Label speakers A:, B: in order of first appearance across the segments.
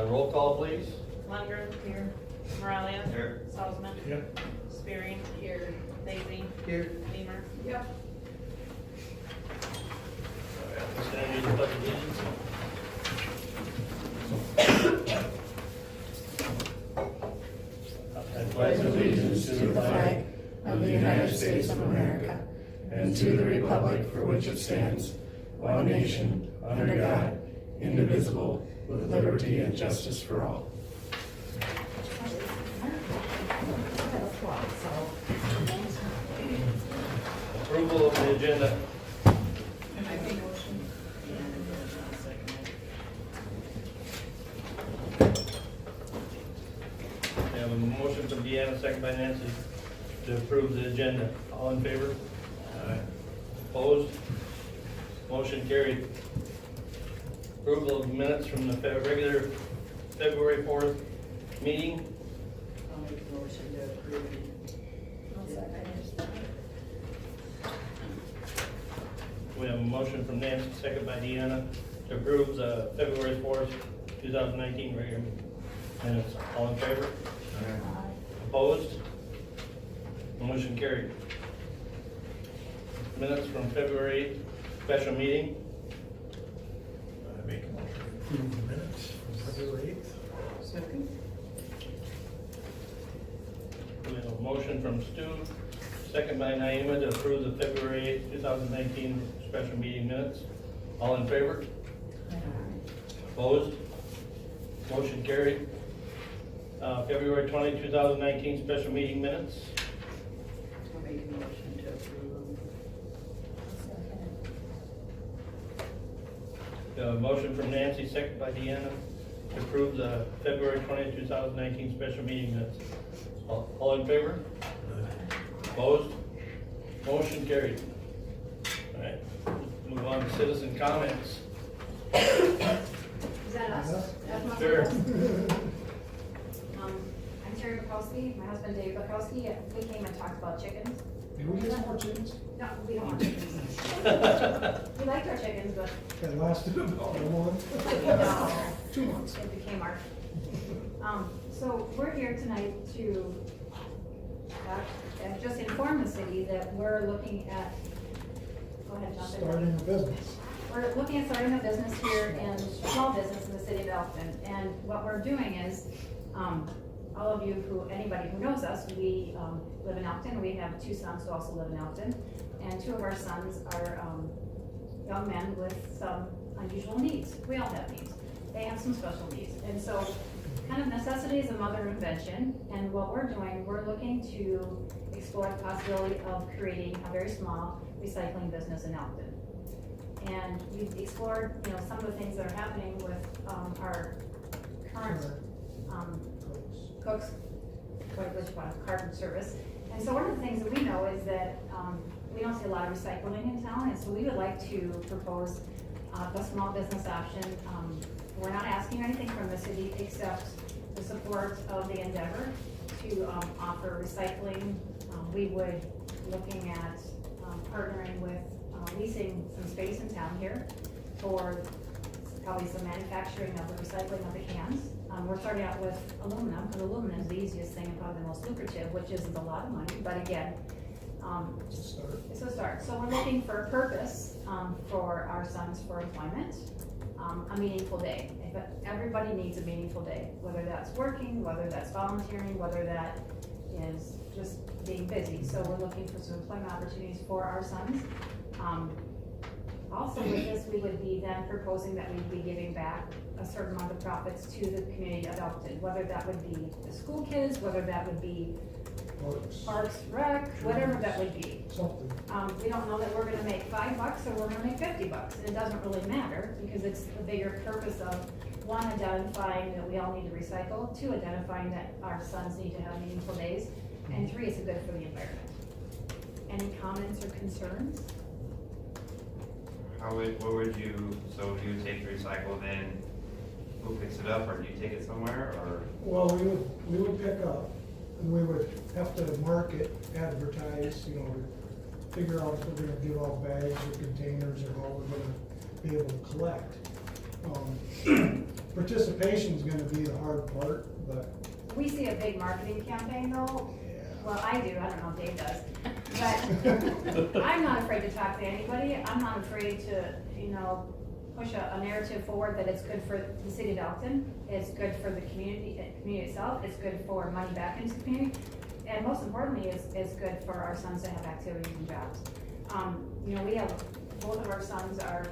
A: Roll call, please.
B: Lundgren. Here. Moralia.
A: Here.
B: Salzman.
C: Yep.
B: Spearing. Here. Lazy.
C: Here.
B: Beamer.
D: Yep.
A: Stand to the pledge of allegiance.
E: I pledge allegiance to the flag of the United States of America and to the republic for which it stands, one nation, under God, indivisible, with liberty and justice for all.
A: Approval of the agenda. We have a motion from Deanna, second by Nancy, to approve the agenda. All in favor? Aye. Opposed? Motion carried. Approval of minutes from the regular February 4th meeting.
D: I'll make a motion to approve it.
A: We have a motion from Nancy, second by Deanna, to approve the February 4th, 2019 regular minutes. All in favor? Opposed? Motion carried. Minutes from February 8th, special meeting.
C: I make a motion to approve the minutes from February 8th.
D: Second.
A: We have a motion from Stu, second by Naima, to approve the February 8th, 2019 special meeting minutes. All in favor? Opposed? Motion carried. February 20, 2019 special meeting minutes.
D: I'll make a motion to approve them.
A: We have a motion from Nancy, second by Deanna, to approve the February 20, 2019 special meeting minutes. All in favor? Opposed? Motion carried. All right, move on to citizen comments.
F: Is that us? That's my
A: Sure.
F: I'm Terry Bukowski, my husband Dave Bukowski. We came and talked about chickens.
C: Do we get more chickens?
F: No, we don't want chickens. We liked our chickens, but
C: That lasted about a month.
F: no,
C: 2 months.
F: it became our. So we're here tonight to just inform the city that we're looking at, go ahead, Jonathan.
C: Starting a business.
F: We're looking at starting a business here in small business in the city of Elkton. And what we're doing is, all of you anybody who knows us, we live in Elkton. We have 2 sons who also live in Elkton. And 2 of our sons are young men with some unusual needs. We all have needs. They have some special needs. And so kind of necessity is a mother of invention. And what we're doing, we're looking to explore the possibility of creating a very small recycling business in Elkton. And we've explored, some of the things that are happening with our current cooks, carton service. And so one of the things that we know is that we don't see a lot of recycling in town, and so we would like to propose a small business option. We're not asking anything from the city except the support of the endeavor to offer recycling. We would looking at partnering with leasing some space in town here for probably some manufacturing of the recycling of the cans. We're starting out with aluminum, because aluminum is the easiest thing and probably the most lucrative, which isn't a lot of money, but again, it's a start. So we're looking for a purpose for our sons for employment, a meaningful day. Everybody needs a meaningful day, whether that's working, whether that's volunteering, whether that is just being busy. So we're looking for some employment opportunities for our sons. Also with this, we would be then proposing that we'd be giving back a certain amount of profits to the community of Elkton, whether that would be the school kids, whether that would be Parks, Rec, whatever that would be.
C: Something.
F: We don't know that we're gonna make $5 or we're gonna make $50. It doesn't really matter because it's the bigger purpose of 1, identifying that we all need to recycle, 2, identifying that our sons need to have meaningful days, and 3, it's good for the environment. Any comments or concerns?
G: What would you, so if you take the recycle, then who picks it up, or do you take it somewhere, or?
C: Well, we would pick up, and we would have to market, advertise, figure out if we're gonna give out bags or containers or what we're gonna be able to collect. Participation's gonna be the hard part, but,
F: We see a big marketing campaign though.
C: yeah.
F: Well, I do, I don't know if Dave does. But I'm not afraid to talk to anybody. I'm not afraid to, push a narrative forward that it's good for the city of Elkton. It's good for the community itself. It's good for money back into the community. And most importantly, it's good for our sons to have activities and jobs. We have, both of our sons are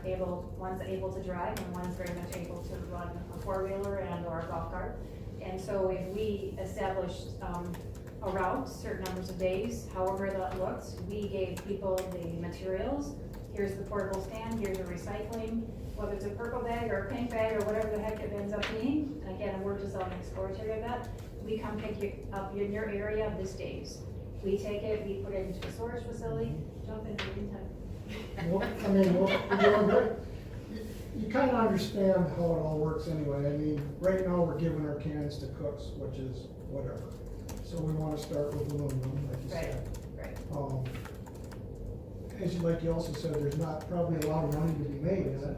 F: one's able to drive and one's very much able to run a four-wheeler and or a golf cart. And so if we established, a route, certain numbers of days, however that looks, we gave people the materials. Here's the portable stand, here's the recycling, whether it's a purple bag or a pink bag or whatever the heck it ends up being. And again, we're just on the exploratory of that. We come pick you up in your area this days. We take it, we put it into a storage facility, jump in the meantime.
C: Well, you kind of understand how it all works anyway. I mean, right now, we're giving our cans to cooks, which is whatever. So we want to start with aluminum, like you said.
F: Right.
C: Like you also said, there's not probably a lot of money to be made in it.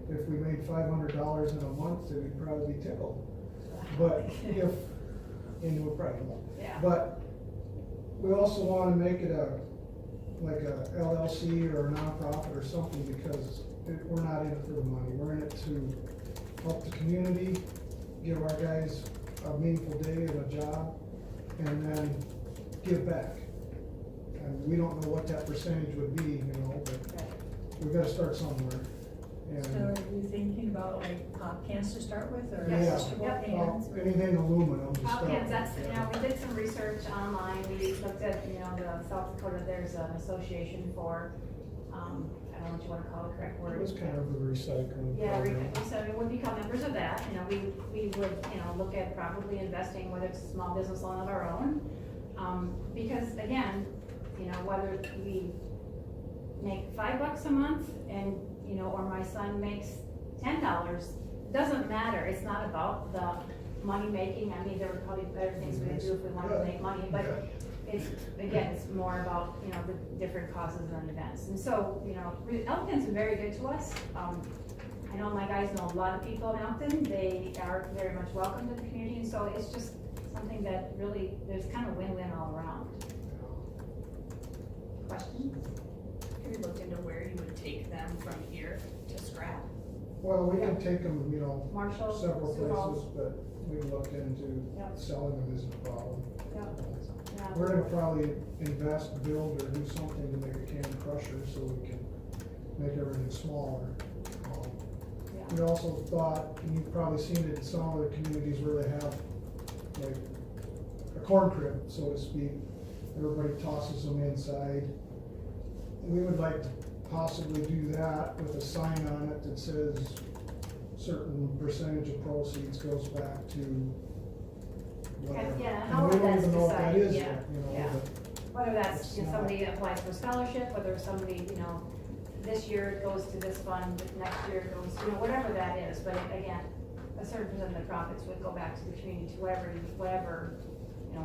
C: If we made $500 in a month, then we'd probably be tickled. But and we probably won't.
F: Yeah.
C: But we also want to make it like a LLC or a nonprofit or something, because we're not in it for the money. We're in it to help the community, give our guys a meaningful day and a job, and then give back. And we don't know what that percentage would be, but we've got to start somewhere.
D: So are you thinking about like pop cans to start with, or
C: Yeah.
D: vegetable
F: Yep.
D: cans?
C: Anything aluminum to
F: Pop
C: start
F: cans,
C: with.
F: we did some research online, we looked at, the South Dakota, there's an association for, I don't know what you wanna call the correct
C: It
F: word.
C: was kind of a recycling
F: Yeah,
C: program.
F: so we would become members of that, we would, look at probably investing, whether it's a small business loan of our own. Because again, whether we make $5 a month and, or my son makes $10, doesn't matter. It's not about the money making. I mean, there were probably better things we could do if we wanted to make money, but it's more about, the different causes and events. And so, Elkton's been very good to us. I know my guys know a lot of people in Elkton. They are very much welcome to the community, and so it's just something that really, there's kind of win-win all around. Questions?
B: Have you looked into where you would take them from here to scrap?
C: Well, we can take them,
F: Marshall,
C: several
F: Sioux Falls.
C: places, but we looked into
F: Yep.
C: selling them isn't a problem.
F: Yeah.
C: We're gonna probably invest, build, or do something to make a can crusher so we can make everything smaller. We also thought, and you've probably seen it in some other communities where they have like a corn crib, so to speak. Everybody tosses them inside. We would like to possibly do that with a sign on it that says certain percentage of proceeds goes back to whatever.
F: Yeah,
C: And
F: however
C: we don't
F: that's
C: even know what that
F: decided,
C: is
F: yeah,
C: yet,
F: yeah.
C: but
F: Whether that's,
C: It's not-
F: somebody applies for scholarship, whether somebody, this year it goes to this fund, next year it goes, whatever that is, but again, a certain percent of the profits would go back to the community, to whatever,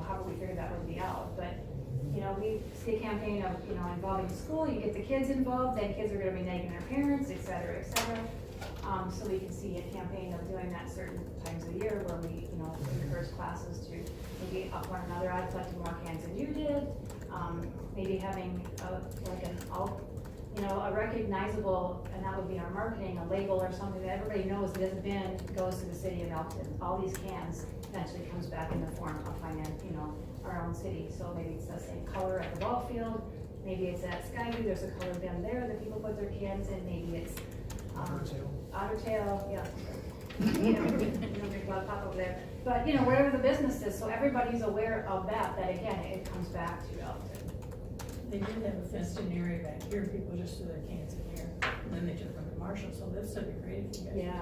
F: however we figure that would be out, but, we see a campaign of, involving the school, you get the kids involved, then kids are gonna be nagging their parents, et cetera, et cetera. So we can see a campaign of doing that certain times of the year where we, encourage classes to maybe up one another. I collected more cans than you did. Maybe having a recognizable, and that would be our marketing, a label or something that everybody knows this bin goes to the city of Elkton. All these cans eventually comes back in the form of our own city. So maybe it's the same color at the ball field. Maybe it's at Skyview, there's a color bin there that people put their cans in. Maybe it's Otter Tail, yeah. You don't drink a lot of pop over there. But, wherever the business is, so everybody's aware of that again, it comes back to Elkton.
D: They did have a fenced in area back here, people just threw their cans in here, and then they took them to Marshall, so that'd still be great if you guys.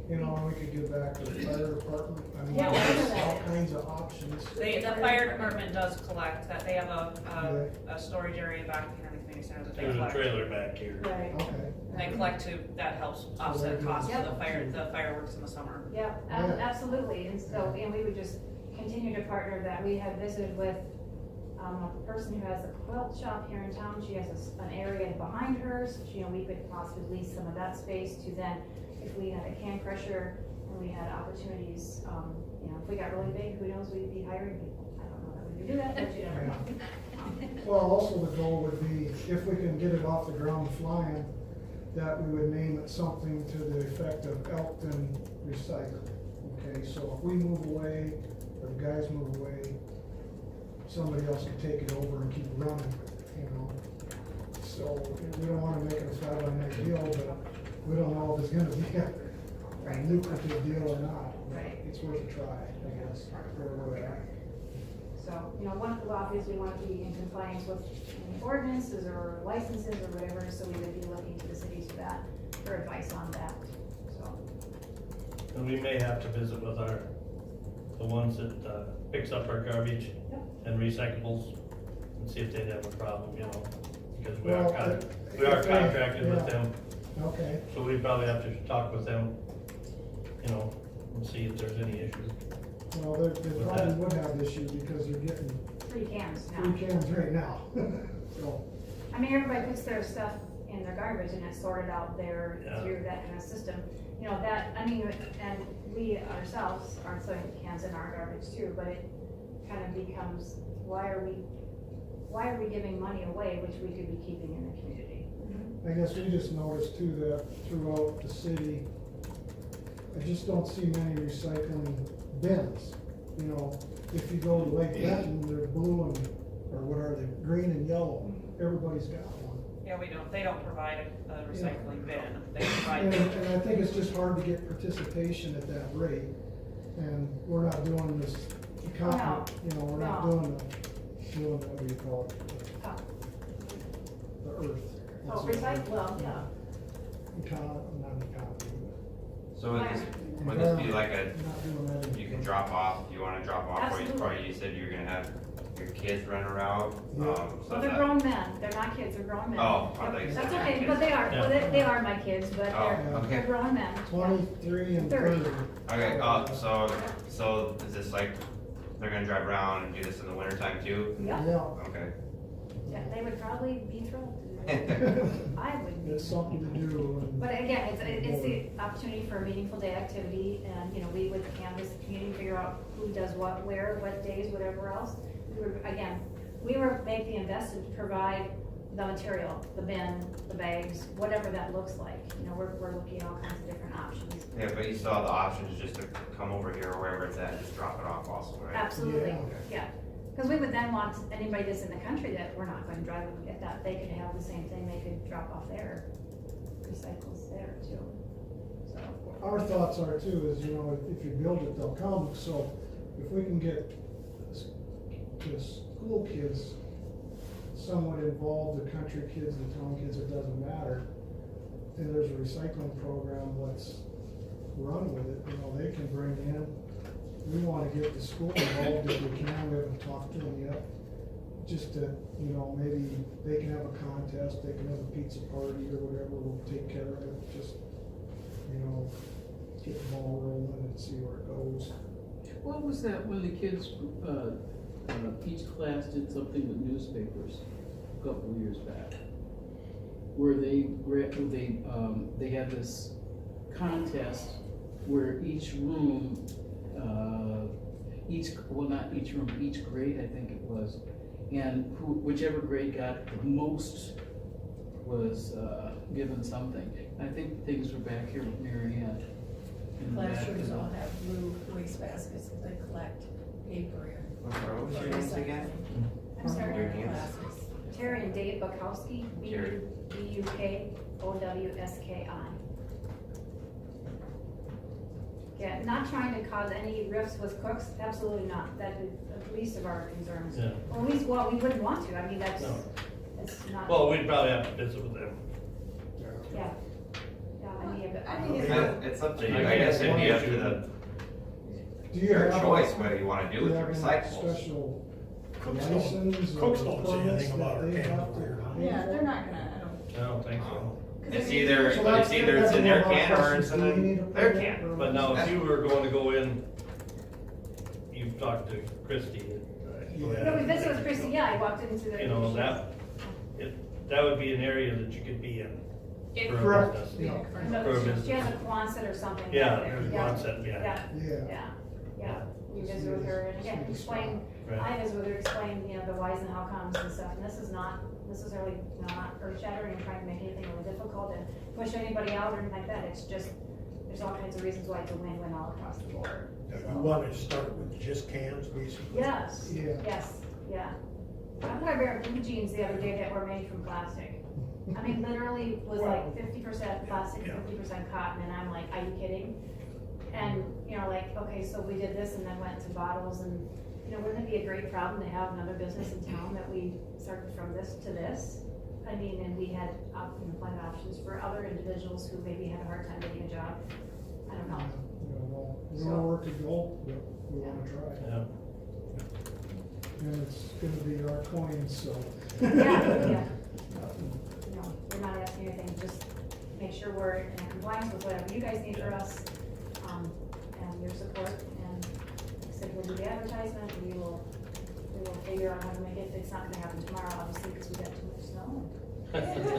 F: Yeah.
C: and we could give back to the fire department. I mean,
F: Yeah,
C: there's
F: whatever that
C: all
F: is.
C: kinds of options.
B: The fire department does collect that. They have a storage area back behind the community center that they
A: There's a
B: collect.
A: trailer back here.
F: Right.
C: Okay.
B: And they collect too, that helps offset costs for
F: Yep.
B: the fireworks in the summer.
F: Yeah, absolutely, and so, and we would just continue to partner that. We had visited with, a person who has a quilt shop here in town, she has an area behind her, so, you know, we could possibly lease some of that space to then, if we had a can crusher and we had opportunities, you know, if we got really big, who knows, we'd be hiring people. I don't know that we would do that, but you never know.
C: Well, also the goal would be, if we can get it off the ground flying, that we would name it something to the effect of Elkton Recycle. Okay, so if we move away, or the guys move away, somebody else can take it over and keep running, you know? So, we don't wanna make it a fly-by-night deal, but we don't know if it's gonna be a lucrative deal or not.
F: Right.
C: It's worth a try, I guess, where we're at.
F: So, you know, obviously we want to be in compliance with any ordinances or licenses or whatever, so we would be looking to the cities for that, for advice on that, so.
A: And we may have to visit with the ones that picks up our garbage
F: Yep.
A: and recyclables and see if they'd have a problem, you know, because we
C: Well,
A: are
C: if they-
A: contracted with
C: yeah.
A: them,
C: Okay,
A: so we probably have to talk with them, you know, and see if there's any issues.
C: well, they
A: With
C: probably
A: that.
C: would have issues because you're getting
F: 3 cans now.
C: 3 cans right now. So,
F: I mean, everybody puts their stuff in their garbage and it's sorted out there
A: Yeah.
F: through that kind of system. You know, that, I mean, and we ourselves aren't throwing cans in our garbage too, but it kind of becomes, why are we giving money away, which we could be keeping in the community?
C: I guess we just noticed too that throughout the city, I just don't see many recycling bins. You know, if you go to Lake Benton, they're blue and, or what are they, green and yellow. Everybody's got one.
B: Yeah, they don't provide a recycling bin, they provide.
C: And I think it's just hard to get participation at that rate. And we're not doing this,
F: No.
C: you know, we're not
F: No.
C: doing what do you call it?
F: Oh,
C: The earth.
F: Oh, recycle, well, yeah.
C: Not ecology,
G: So would this be like a,
C: but not doing that.
G: you can drop off, you wanna drop off, or you
F: Absolutely.
G: probably, you said you're gonna have your kids running around,
C: Yeah.
G: so
F: Well, they're
G: that-
F: grown men, they're not kids, they're grown men.
G: Oh, I thought you said
F: That's
G: they were
F: okay,
G: kids.
F: but they are, well,
A: Yeah.
F: they are my kids, but
G: Oh,
F: they're
G: okay.
F: grown men.
C: 23 and
F: 30.
C: 30.
G: Okay, so is this like, they're gonna drive around and do this in the winter time too?
F: Yeah,
C: Yeah.
G: Okay.
F: yeah, they would probably be thrilled to do that. I would be.
C: It's something to do. and-
F: But again, it's the opportunity for a meaningful day activity, and, you know, we would canvass the community, figure out who does what, where, what days, whatever else. We were make the investment to provide the material, the bin, the bags, whatever that looks like. You know, we're looking at all kinds of different options.
G: Yeah, but you still have the options just to come over here or wherever it's at, and just drop it off also, right?
F: Absolutely,
C: Yeah.
F: yeah. Because we would then want anybody that's in the country that we're not going to drive and get that, they could have the same thing, they could drop off their recycles there too. So,
C: Our thoughts are too, is, you know, if you build it, they'll come, so if we can get the school kids somewhat involved, the country kids, the town kids, it doesn't matter. And there's a recycling program, let's run with it, you know, they can bring in, we wanna get the school involved if we can, we haven't talked to them yet. Just to, you know, maybe they can have a contest, they can have a pizza party or whatever, we'll take care of it, just, you know, get the ball rolling and see where it goes.
H: What was that when the kids, each class did something with newspapers a couple of years back? Where they had this contest where each room, not each room, each grade, I think it was, and whichever grade got the most was given something. I think things were back here with Mary Ann. in the back.
D: Classrooms all have blue waste baskets that they collect paper in.
G: What was your names again?
F: I'm sorry.
G: Your names?
D: Plastics.
F: Terry and Dave Bukowski,
G: Terry.
F: Bukowski. Yeah, not trying to cause any rifts with cooks, absolutely not, that is the least of our concerns.
A: Yeah.
F: Well, we wouldn't want to, I mean, that's,
A: No.
F: it's not.
A: Well, we'd probably have to visit with them.
F: Yeah. Yeah, I mean,
D: I think it's-
G: It's up to you,
A: Yeah,
G: I guess it'd be up
A: issue.
G: to the,
C: Do you
G: your
C: have
G: choice
C: a-
G: what you wanna do with
C: you
G: the
C: have any
G: recyclables.
C: Special
E: Cooks
C: license
E: don't,
C: or
E: cooks don't say
C: permits
E: anything about
C: that
E: our
C: they
E: cans
C: have
E: over here, huh?
C: to pay
D: Yeah,
C: for?
D: they're not gonna, I don't.
A: I don't think so.
G: It's either,
C: So that's-
G: it's
C: that's
G: in their
C: one of our
G: can or it's
C: questions. Do we need
G: in
C: a
G: their
C: permit
G: can.
C: or-
A: But now, if you were going to go in, you've talked to Christie, go
C: Yeah.
A: ahead.
F: No, we visited with Chrissy, yeah, I walked into the.
A: You know, that would be an area that you could be in
B: If-
A: for a
C: Correct.
A: business.
C: Yeah.
F: No,
A: For a
F: she
A: business.
F: has a Quonset or something.
A: Yeah,
F: down there.
A: there's
F: Yeah.
A: one set, yeah.
F: Yeah. We visited with her and again, explained,
A: Right.
F: I visited with her, explained, you know, the whys and how comes and stuff, and this is not necessarily, you know, not earth shattering and trying to make anything really difficult and push anybody out or anything like that, it's just, there's all kinds of reasons why it's a win-win all across the board.
E: You want to start with just cans, basically?
F: Yes,
C: Yeah.
F: yes, yeah. I put a pair of blue jeans the other day that were made from plastic. I mean, literally was like 50% plastic,
E: Yeah.
F: 50% cotton, and I'm like, are you kidding? And, you know, like, okay, so we did this and then went to bottles and, you know, wouldn't it be a great problem to have another business in town that we started from this to this? I mean, and we had, employment options for other individuals who maybe had a hard time getting a job. I don't know.
C: You know, we don't know where to go, but we wanna try.
A: Yeah.
C: And it's gonna be our coins, so.
F: Yeah. You know, we're not asking anything, just make sure we're in compliance with whatever you guys need for us, and your support, and like I said, we'll do the advertisement, we will figure out how to make it, it's not gonna happen tomorrow, obviously, because we got too much snow.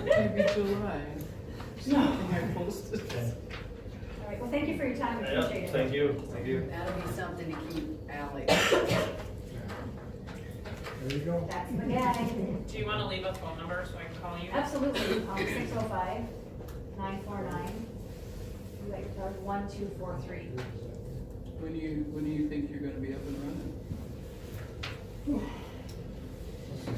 H: Maybe July. Something I posted.
A: Okay.
F: All right, well, thank you for your time, I
A: Yeah,
F: appreciate it.
A: thank you.
G: Thank you.
I: That'll be something to keep Alex.
C: There you go.
F: That's the guy.
B: Do you wanna leave a phone number so I can call you?
F: Absolutely, 605-949-1243.
H: When do you think you're gonna be up and running?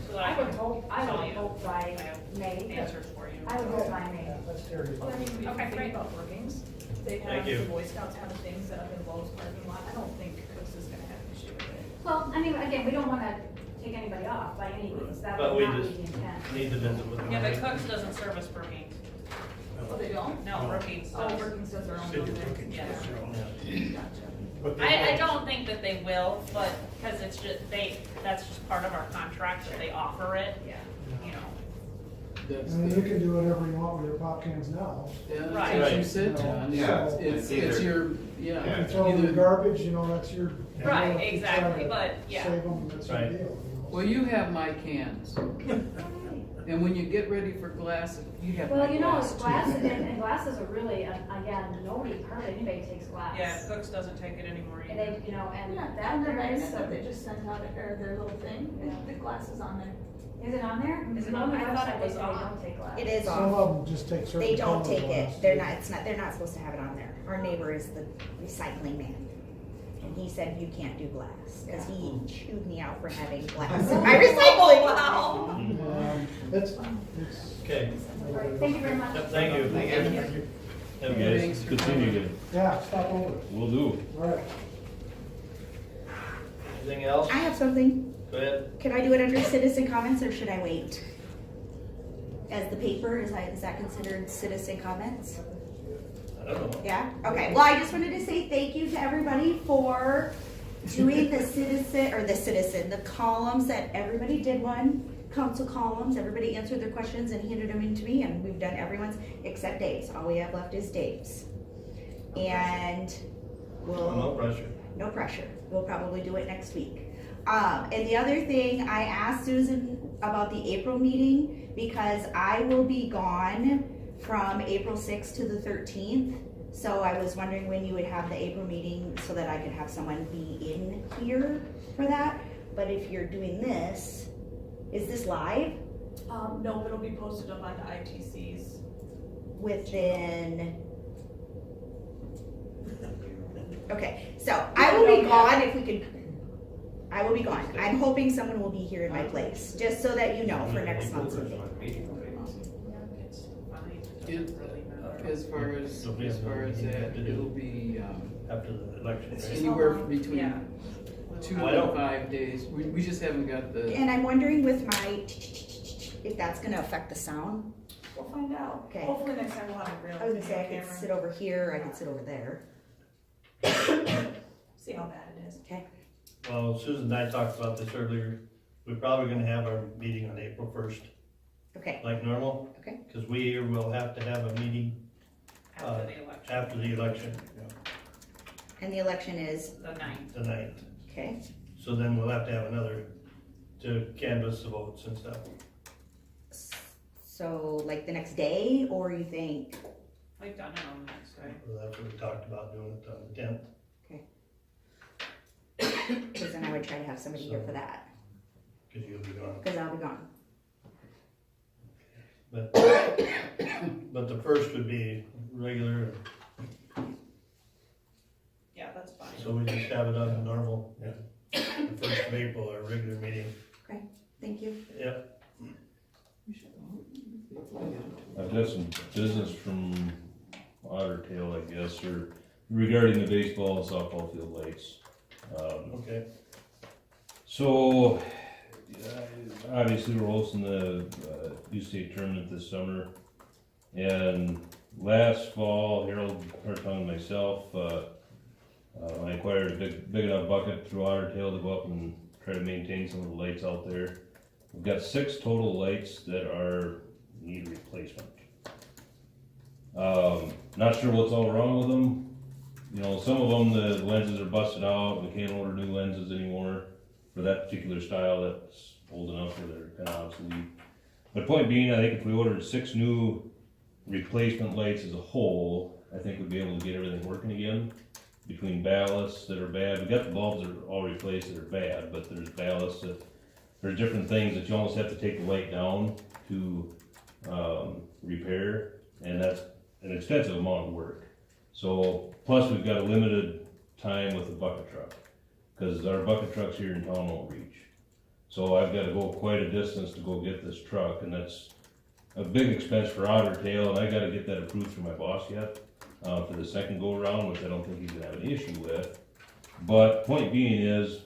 B: So that
F: I would
B: can
F: hope by
B: I have
F: May.
B: answers for you.
F: I would hope by May.
C: That's Terry.
J: Well, I mean, if you
B: Okay,
J: think
B: great.
J: about Brookings, they
A: Thank
J: have,
A: you.
J: the Boy Scouts have things set up in Lowe's parking lot, I don't think Cooks is gonna have an issue with it.
F: Well, I mean, again, we don't wanna take anybody off by any means, that
A: But
F: would
A: we
F: not be
A: just
F: the intent.
A: need to visit with them.
B: Yeah, but Cooks doesn't service Brookings.
J: Oh, they don't?
B: No, Brookings
J: Oh,
B: does.
J: Brookings does their own
E: City
J: building.
E: Brookings
B: Yeah.
E: does their own.
J: Gotcha.
E: But they
B: I
E: don't-
B: don't think that they will, but, cause it's just, that's just part of our contract, that they offer it,
F: Yeah.
B: you know.
H: That's
C: And you
H: the,
C: can do whatever you want with your pop cans now.
H: yeah,
B: Right.
H: that's what you said, John.
E: Yeah.
H: It's
G: It's
H: your,
C: You
H: yeah,
C: can throw in the
H: either,
C: garbage, you know, that's your.
B: Right,
C: you know, if you try
B: exactly,
C: to
B: but, yeah.
C: Save them, that's your
A: Right.
C: deal, you know.
H: well, you have my cans. And when you get ready for glass, you have my
F: Well, you know,
H: glass too.
F: and glasses are really, again, hardly anybody takes glass.
B: Yeah, Cooks doesn't take it anymore
F: And
B: either.
F: they, you know, and
J: Yeah,
F: that
J: on their
F: there is,
J: magnet, they just sent out their little thing,
F: Yeah.
J: the glasses on there.
F: is it on there?
B: Is it on there? I thought it was
F: They
B: on.
F: don't take glass.
K: It is
C: Some
K: off.
C: of them just take certain.
K: They don't
C: color
K: take
C: glass.
K: it. They're not supposed to have it on there. Our neighbor is the recycling man. And he said you can't do glass, cause he chewed me out for having glass in my recycling. Wow.
C: It's,
A: Okay,
F: All right, thank you very much.
A: Yep, thank you.
G: Thank you.
A: Have a
H: Yeah,
A: good-
H: thanks for
L: Continue to,
C: yeah, stop over.
L: will do.
C: All right.
A: Anything else?
K: I have something.
A: Go ahead.
K: Can I do it under citizen comments or should I wait? As the paper, is that considered citizen comments?
A: I don't know.
K: Yeah, okay, well, I just wanted to say thank you to everybody for doing the columns that everybody did one, council columns, everybody answered their questions and handed them in to me, and we've done everyone's except Dave's, all we have left is Dave's. And
A: No pressure.
K: no pressure, we'll probably do it next week. And the other thing, I asked Susan about the April meeting, because I will be gone from April 6th to the 13th. So I was wondering when you would have the April meeting so that I could have someone be in here for that. But if you're doing this, is this live?
J: No, it'll be posted up on the ITC's.
K: Within, okay, so I will be gone if we could, I will be gone. I'm hoping someone will be here in my place, just so that you know for next month's meeting.
B: It's fine, it
H: It-
B: doesn't really matter.
H: As far as that, it'll be,
A: After the election, right?
H: anywhere between
B: Yeah.
H: 2
A: Why
H: and
A: don't-
H: 5 days. We just haven't got the,
K: And I'm wondering with my, if that's gonna affect the sound.
J: We'll find out.
K: Okay.
J: Hopefully next time we'll have a real
K: I was gonna say I
J: video
K: could sit
J: camera.
K: over here, I could sit over there.
J: See how bad it is.
K: Okay,
A: Well, Susan and I talked about this earlier. We're probably gonna have our meeting on April 1st,
K: okay,
A: like normal.
K: Okay.
A: Cause we will have to have a meeting
B: After the election,
A: after the election,
K: and the election is,
B: the 9th.
A: the 9th.
K: okay,
A: So then we'll have to have another to canvass the votes and stuff.
K: So like the next day, or you think,
B: Like done it on the next day.
A: So that's what we talked about doing it on the 10th.
K: cause then I would try to have somebody here for that,
A: Cause you'll be gone.
K: cause I'll be gone.
A: But the first would be regular,
B: Yeah, that's fine.
A: so we just have it on the normal. Yeah. The 1st of April, our regular meeting.
K: Thank you.
A: Yep.
E: I've got some business from Otter Tail, I guess, or regarding the baseball and softball field lights.
A: Okay.
E: So, obviously, we're hosting the U-State tournament this summer. And last fall, Harold Hartung and myself, I acquired a big enough bucket through Otter Tail to go up and try to maintain some of the lights out there. We've got 6 total lights that need replacement. Not sure what's all wrong with them. You know, some of them, the lenses are busted out, we can't order new lenses anymore for that particular style that's old enough where they're kind of obsolete. But point being, I think if we ordered 6 new replacement lights as a whole, I think we'd be able to get everything working again. Between ballasts that are bad, we got the bulbs that are all replaced that are bad, but there's ballasts that, there's different things that you almost have to take the light down to repair, and that's an expensive amount of work. So, plus we've got a limited time with the bucket truck, because our bucket trucks here in town won't reach. So I've got to go quite a distance to go get this truck, and that's a big expense for Otter Tail, and I got to get that approved through my boss yet for the second go around, which I don't think he's gonna have an issue with. But point being is,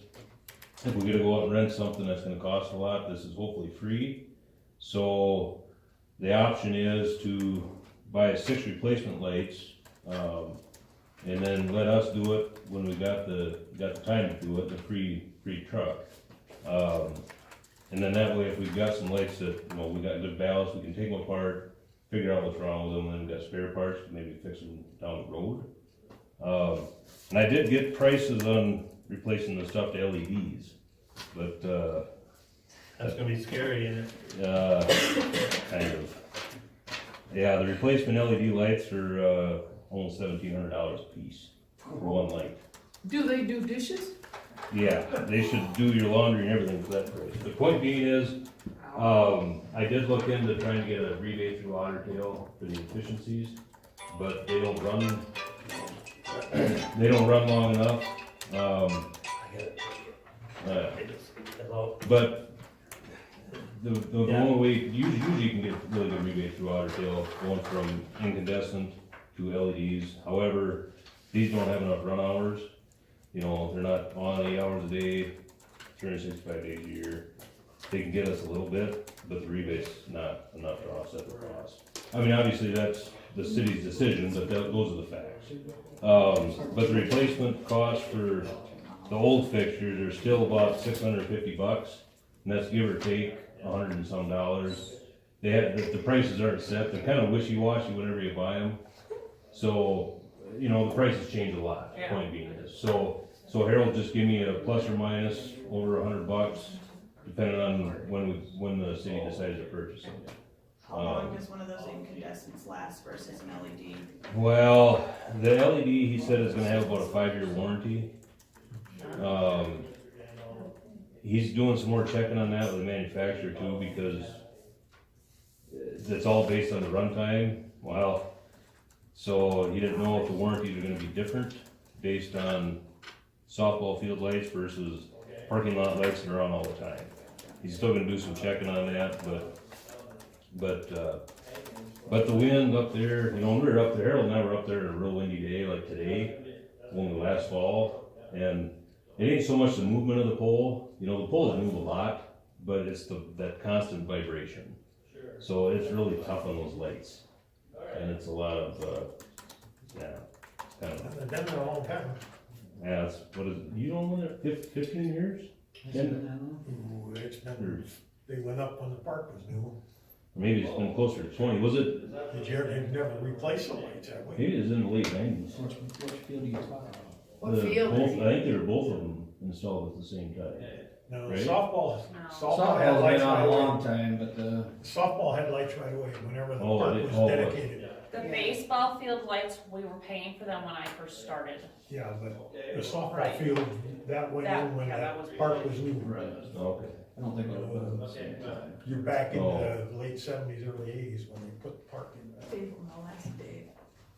E: if we're gonna go out and rent something that's gonna cost a lot, this is hopefully free. So the option is to buy 6 replacement lights, and then let us do it when we got the time to do it, the free truck. And then that way, if we've got some lights that, you know, we got good ballast, we can take them apart, figure out what's wrong with them, and then we've got spare parts, maybe fix them down the road. And I did get prices on replacing the stuff to LEDs, but,
A: That's gonna be scary, isn't it?
E: kind of. Yeah, the replacement LED lights are, almost $1,700 a piece for one light.
H: Do they do dishes?
E: Yeah, they should do your laundry and everything for that price. The point being is, I did look into trying to get a rebate through Otter Tail for the efficiencies, but they don't run long enough. But the only way, usually you can get really good rebate through Otter Tail, going from incandescent to LEDs. However, these don't have enough run hours. You know, they're not on 8 hours a day, 365 days a year. They can get us a little bit, but the rebate's not enough to offset the cost. I mean, obviously, that's the city's decision, but those are the facts. But the replacement cost for the old fixtures are still about $650, and that's give or take $100 and some. They have, the prices aren't set, they're kind of wishy-washy whenever you buy them. So, you know, the prices change a lot,
B: Yeah.
E: point being is. So Harold just give me a plus or minus over $100, depending on when the city decides to purchase them.
J: How long does one of those incandescents last versus an LED?
E: Well, the LED, he said, is gonna have about a 5-year warranty. He's doing some more checking on that with the manufacturer too, because it's all based on the runtime. Well, so he didn't know if the warranties are gonna be different based on softball field lights versus parking lot lights that are on all the time. He's still gonna do some checking on that, but the wind up there, you know, when we were up there, Harold and I were up there on a real windy day like today, only last fall, and it ain't so much the movement of the pole, you know, the poles move a lot, but it's that constant vibration. So it's really tough on those lights. And it's a lot of, yeah, kind of.
C: I've been there a long time.
E: Yeah, it's, what is it, you don't live there 15 years?
C: Ooh, it's been, they went up when the park was new.
E: Maybe it's been closer to 20, was it?
C: They've never replaced the lights, have we?
E: Maybe it was in the late 90s.
H: Which field are you talking about?
I: What field?
E: I think they were both of them installed at the same time. No,
H: Right?
E: softball
B: No.
E: softball had
L: Softball's
E: lights
L: been
E: right
L: out a
E: away.
L: long time, but
E: Softball had lights right away whenever the
H: Oh,
E: park
H: it-
E: was
H: oh,
E: dedicated.
B: The baseball field lights, we were paying for them when I first started.
E: Yeah, but the softball
B: Right.
E: field, that went
B: That-
E: in when
B: yeah, that
E: the
B: was-
E: park was new.
H: Okay.
L: I don't think it was.
E: You're back in
H: Oh.
E: the late seventies, early eighties when they put the park in there.
D: Dave will know, that's Dave.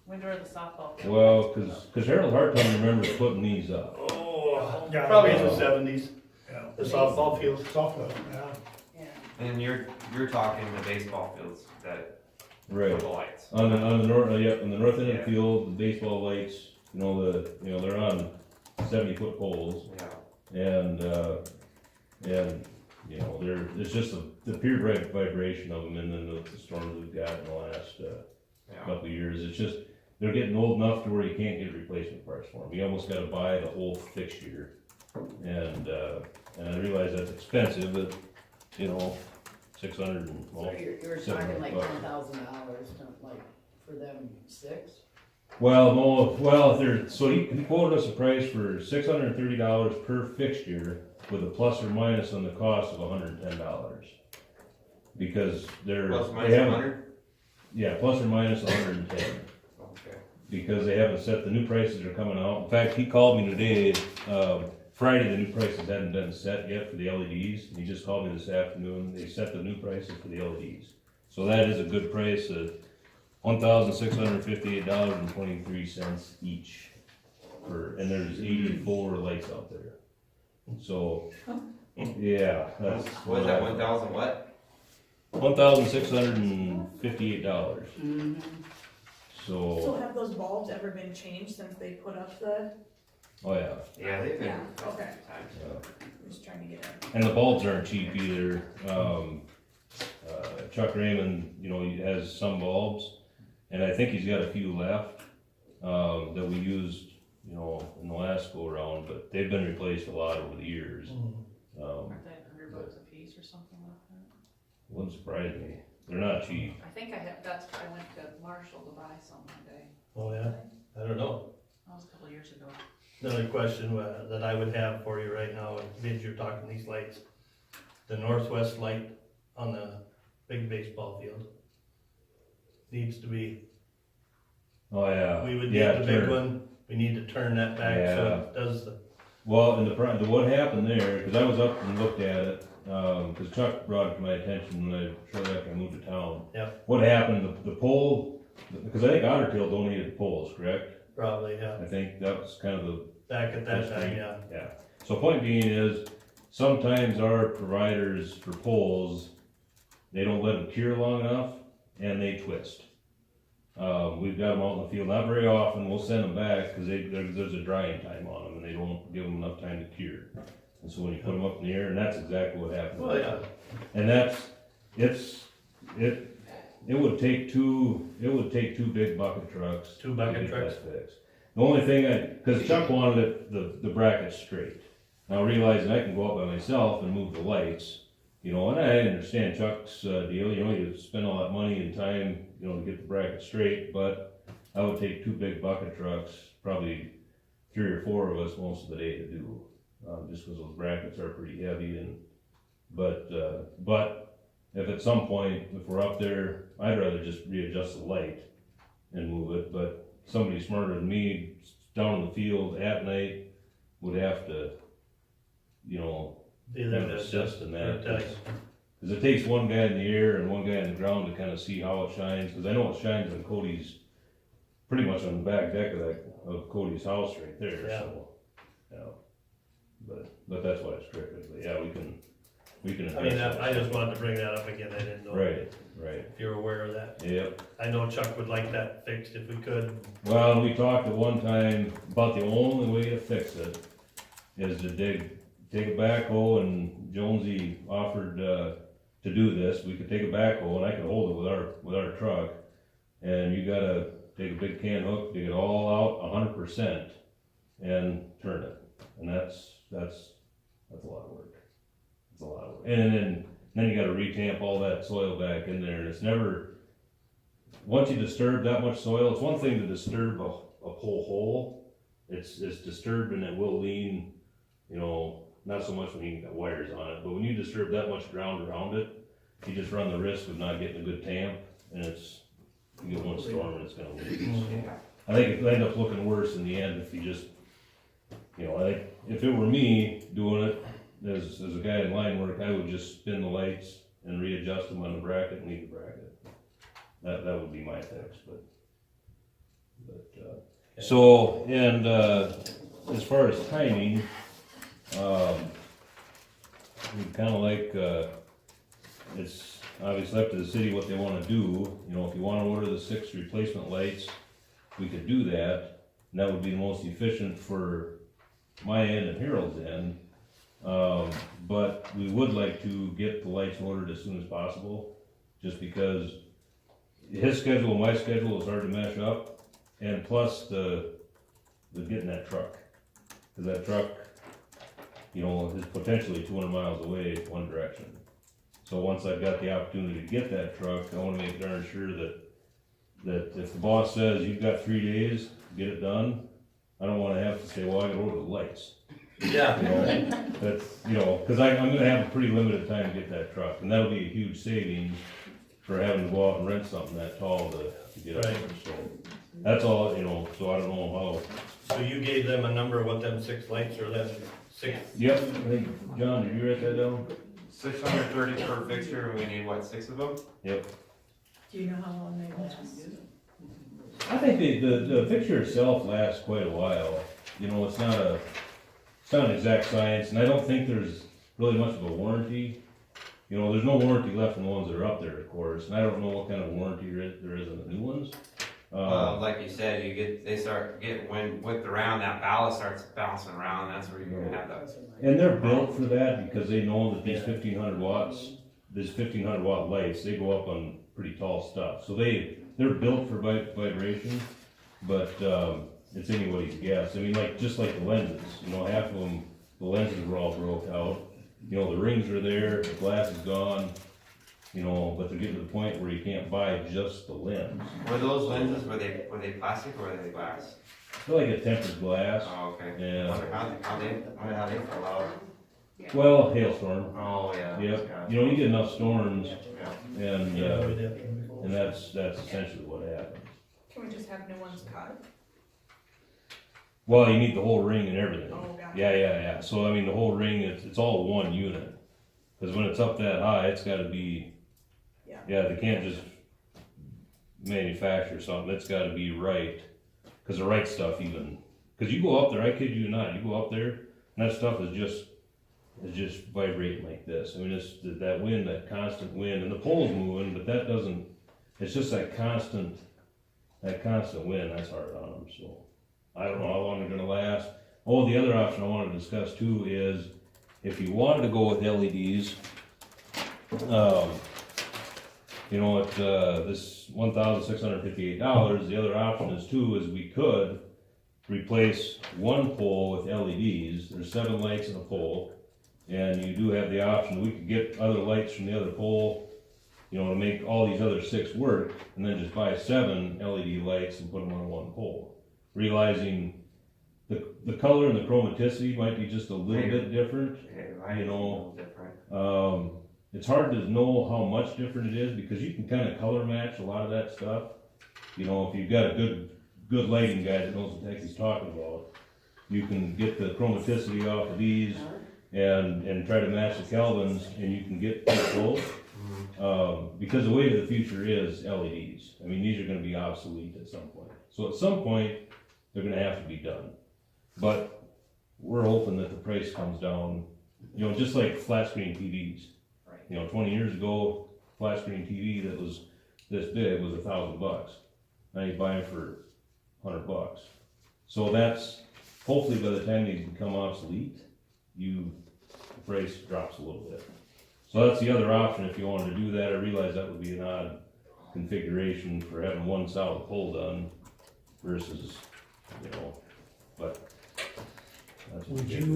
B: When were the softball field?
H: Well, cause Harold Hartung remembers putting these up.
A: Oh,
E: Yeah,
A: probably in
E: yeah.
A: the seventies,
E: Yeah.
A: the softball field.
E: Softball, yeah.
B: Yeah.
G: And you're talking the baseball fields that
H: Right.
G: put the lights.
H: On the north, yep, on the north end of the
G: Yeah.
H: field, the baseball lights, they're on 70-foot poles.
G: Yeah.
H: And there's just the pure vibration of them, and then the storms we've got in the last
G: Yeah.
H: couple of years, it's just, they're getting old enough to where you can't get replacement parts for them. You almost gotta buy the whole fixture. And I realize that's expensive, but, 600 and,
I: So
H: well,
I: you're talking like $10,000, like, for them 6?
H: well, no, well, so he quoted us a price for $630 per fixture with a plus or minus on the cost of $110. Because they're.
G: Plus
H: they
G: minus
H: haven't-
G: 100?
H: Yeah, plus or minus 110,
G: Okay.
H: because they haven't set, the new prices are coming out. In fact, he called me today, Friday, the new prices hadn't been set yet for the LEDs. He just called me this afternoon, they set the new prices for the LEDs. So that is a good price, $1,658.23 each. And there's 84 lights out there. So, yeah, that's.
G: What is that, 1,000 what?
H: $1,658.
J: So
H: So,
J: have those bulbs ever been changed since they put up the,
H: oh yeah.
G: Yeah, they've been.
J: Yeah, okay.
G: Times.
J: I'm just trying to get it.
H: And the bulbs aren't cheap either. Chuck Raymond, he has some bulbs, and I think he's got a few left, that we used, in the last go around, but they've been replaced a lot over the years.
B: Aren't they $100 a piece or something like that?
H: Wouldn't surprise me. They're not cheap.
B: I think I went to Marshall to buy some one day.
A: Oh, yeah, I don't know.
B: That was a couple of years ago.
A: Another question that I would have for you right now, is you're talking these lights. The northwest light on the big baseball field needs to be,
H: Oh yeah.
A: we would
H: Yeah,
A: get the big
H: turn.
A: one, we need to turn that back so it does the,
H: Well, and what happened there, because I was up and looked at it, because Chuck brought it to my attention when shortly after I moved to town.
A: Yep.
H: What happened, the pole, because I think Otter Tail donated the poles, correct?
A: probably, yeah,
H: I think that was kind of the.
A: back at that time, yeah.
H: Yeah. So point being is, sometimes our providers for poles, they don't let them cure long enough, and they twist. We've got them out in the field, not very often, we'll send them back, because there's a drying time on them, and they don't give them enough time to cure. And so when you put them up in the air, and that's exactly what happened.
A: Well, yeah,
H: And it would take two big bucket trucks.
A: Two bucket
H: to get
A: trucks.
H: that fixed. The only thing because Chuck wanted the brackets straight. Now realizing I can go up by myself and move the lights, and I understand Chuck's deal, you spend all that money and time, to get the bracket straight, but I would take two big bucket trucks, probably 3 or 4 of us most of the day to do, just because those brackets are pretty heavy but if at some point, if we're up there, I'd rather just readjust the light and move it, but somebody smarter than me, down in the field at night, would have to,
A: be
H: kind
A: there
H: of
A: to
H: assist in that.
A: tell you.
H: Because it takes one guy in the air and one guy in the ground to kind of see how it shines, because I know it shines on Cody's, pretty much on the back deck of Cody's house right there,
A: Yeah.
H: so, but that's why it's crooked, but yeah, we can
A: I mean,
H: address
A: I
H: that.
A: just wanted to bring that up again, I didn't know
H: Right.
A: if you're aware of that.
H: Yep.
A: I know Chuck would like that fixed if we could.
H: Well, we talked at one time about the only way to fix it is to take a backhoe, and Jonesy offered, to do this. We could take a backhoe and I could hold it with our truck, and you gotta take a big can hook, dig it all out 100% and turn it. And that's a lot of work. It's a lot of work. And then you gotta retamp all that soil back in there, and it's never, once you disturb that much soil, it's one thing to disturb a whole hole. It's disturbed and it will lean,
E: not so much when you got wires on it, but when you disturb that much ground around it, you just run the risk of not getting a good tamp, and you get one storm and it's gonna leak. I think it could end up looking worse in the end if you just, I think, if it were me doing it, as a guy in line work, I would just spin the lights and readjust them on the bracket and leave the bracket. That would be my fix, so, and, as far as timing, we kinda like, it's obviously up to the city what they wanna do. If you wanna order the 6 replacement lights, we could do that, and that would be the most efficient for my end and Harold's end. But we would like to get the lights ordered as soon as possible, just because his schedule and my schedule is hard to mesh up, and plus the getting that truck. Cause that truck, is potentially 200 miles away one direction. So once I've got the opportunity to get that truck, I wanna make darn sure that if the boss says you've got 3 days, get it done, I don't wanna have to say, well, I gotta order the lights.
A: Yeah.
E: That's, cause I'm gonna have a pretty limited time to get that truck, and that'll be a huge savings for having to go out and rent something that tall to get up there, so. That's all, so I don't know
A: So you gave them a number of what them 6 lights or that 6?
E: Yep, I think, John, did you write that down?
G: 630 per fixture, and we need what, 6 of them?
E: Yep.
D: Do you know how long they last?
E: I think the fixture itself lasts quite a while. It's not an exact science, and I don't think there's really much of a warranty. There's no warranty left in the ones that are up there, of course, and I don't know what kind of warranty there is in the new ones.
G: Like you said, they start getting whipped around, that ballast starts bouncing around, that's where you're gonna have those.
E: And they're built for that because they know that these 1500 watts, these 1500 watt lights, they go up on pretty tall stuff. So they're built for vibration, but it's anybody's guess. I mean, just like the lenses, half of them, the lenses were all broke out. The rings are there, the glass is gone, but they're getting to the point where you can't buy just the lens.
G: Were those lenses, were they plastic or were they glass?
E: They're like a tempered glass.
G: Oh, okay.
E: Yeah.
G: How they fall out?
E: Well, hailstorm.
G: Oh, yeah.
E: Yep.
G: Gotcha.
E: You get enough storms,
G: Yeah.
E: and that's essentially what happens.
J: Can we just have new ones cut?
E: Well, you need the whole ring and everything.
J: Oh, gotcha.
E: Yeah. So, I mean, the whole ring, it's all one unit. Cause when it's up that high, it's gotta be, they can't just manufacture something, it's gotta be right. Cause the right stuff cause you go up there, I kid you not, you go up there, and that stuff is just vibrating like this. I mean, it's that wind, that constant wind, and the pole's moving, but that doesn't, it's just that constant wind, that's hard on them, so. I don't know how long they're gonna last. Oh, the other option I wanted to discuss too is, if you wanted to go with LEDs, at this $1,658, the other option is we could replace one pole with LEDs. There's 7 lights in a pole, and you do have the option, we could get other lights from the other pole, to make all these other 6 work, and then just buy 7 LED lights and put them on one pole. Realizing the color and the chromaticity might be just a little bit different, it's hard to know how much different it is because you can kind of color match a lot of that stuff. If you've got a good lighting guy that knows what the heck he's talking about, you can get the chromaticity off of these and try to match the Kelvins, and you can get pretty close. Because the way of the future is LEDs. I mean, these are going to be obsolete at some point. So at some point, they're going to have to be done. But we're hoping that the price comes down, just like flat screen TVs. 20 years ago, flat screen TV that was this big was $1,000. Now you buy them for $100. So that's, hopefully by the time they become obsolete, the price drops a little bit. So that's the other option if you wanted to do that. I realize that would be an odd configuration for having one solid pole done versus, but.
M: Would you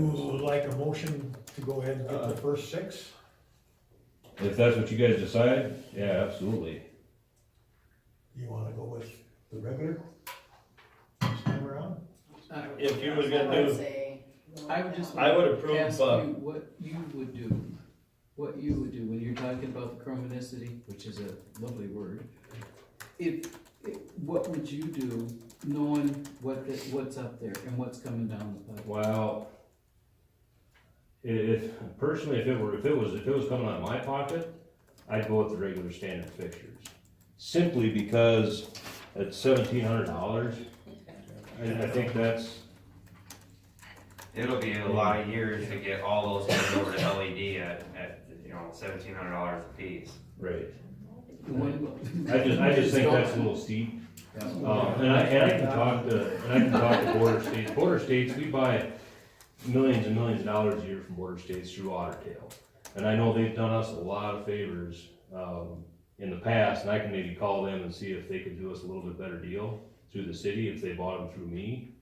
M: like a motion to go ahead and get the first 6?
E: If that's what you guys decide, yeah, absolutely.
M: You wanna go with the regular this time around?
A: If you was gonna do,
I: Say,
H: I would just
A: I would
H: like to
A: approve,
H: ask you what you would do. What you would do when you're talking about the chromaticity, which is a lovely word. What would you do knowing what's up there and what's coming down the pipe?
E: Well, personally, if it was coming out of my pocket, I'd go with the regular standard fixtures. Simply because at $1,700, I think that's.
G: It'll be a lot of years to get all those turned over to LED at $1,700 a piece.
E: Right. I just think that's a little steep. And I can talk to border states. Border states, we buy millions and millions of dollars a year from border states through Otter Tail. And I know they've done us a lot of favors, in the past, and I can maybe call them and see if they could do us a little bit better deal through the city if they bought them through me.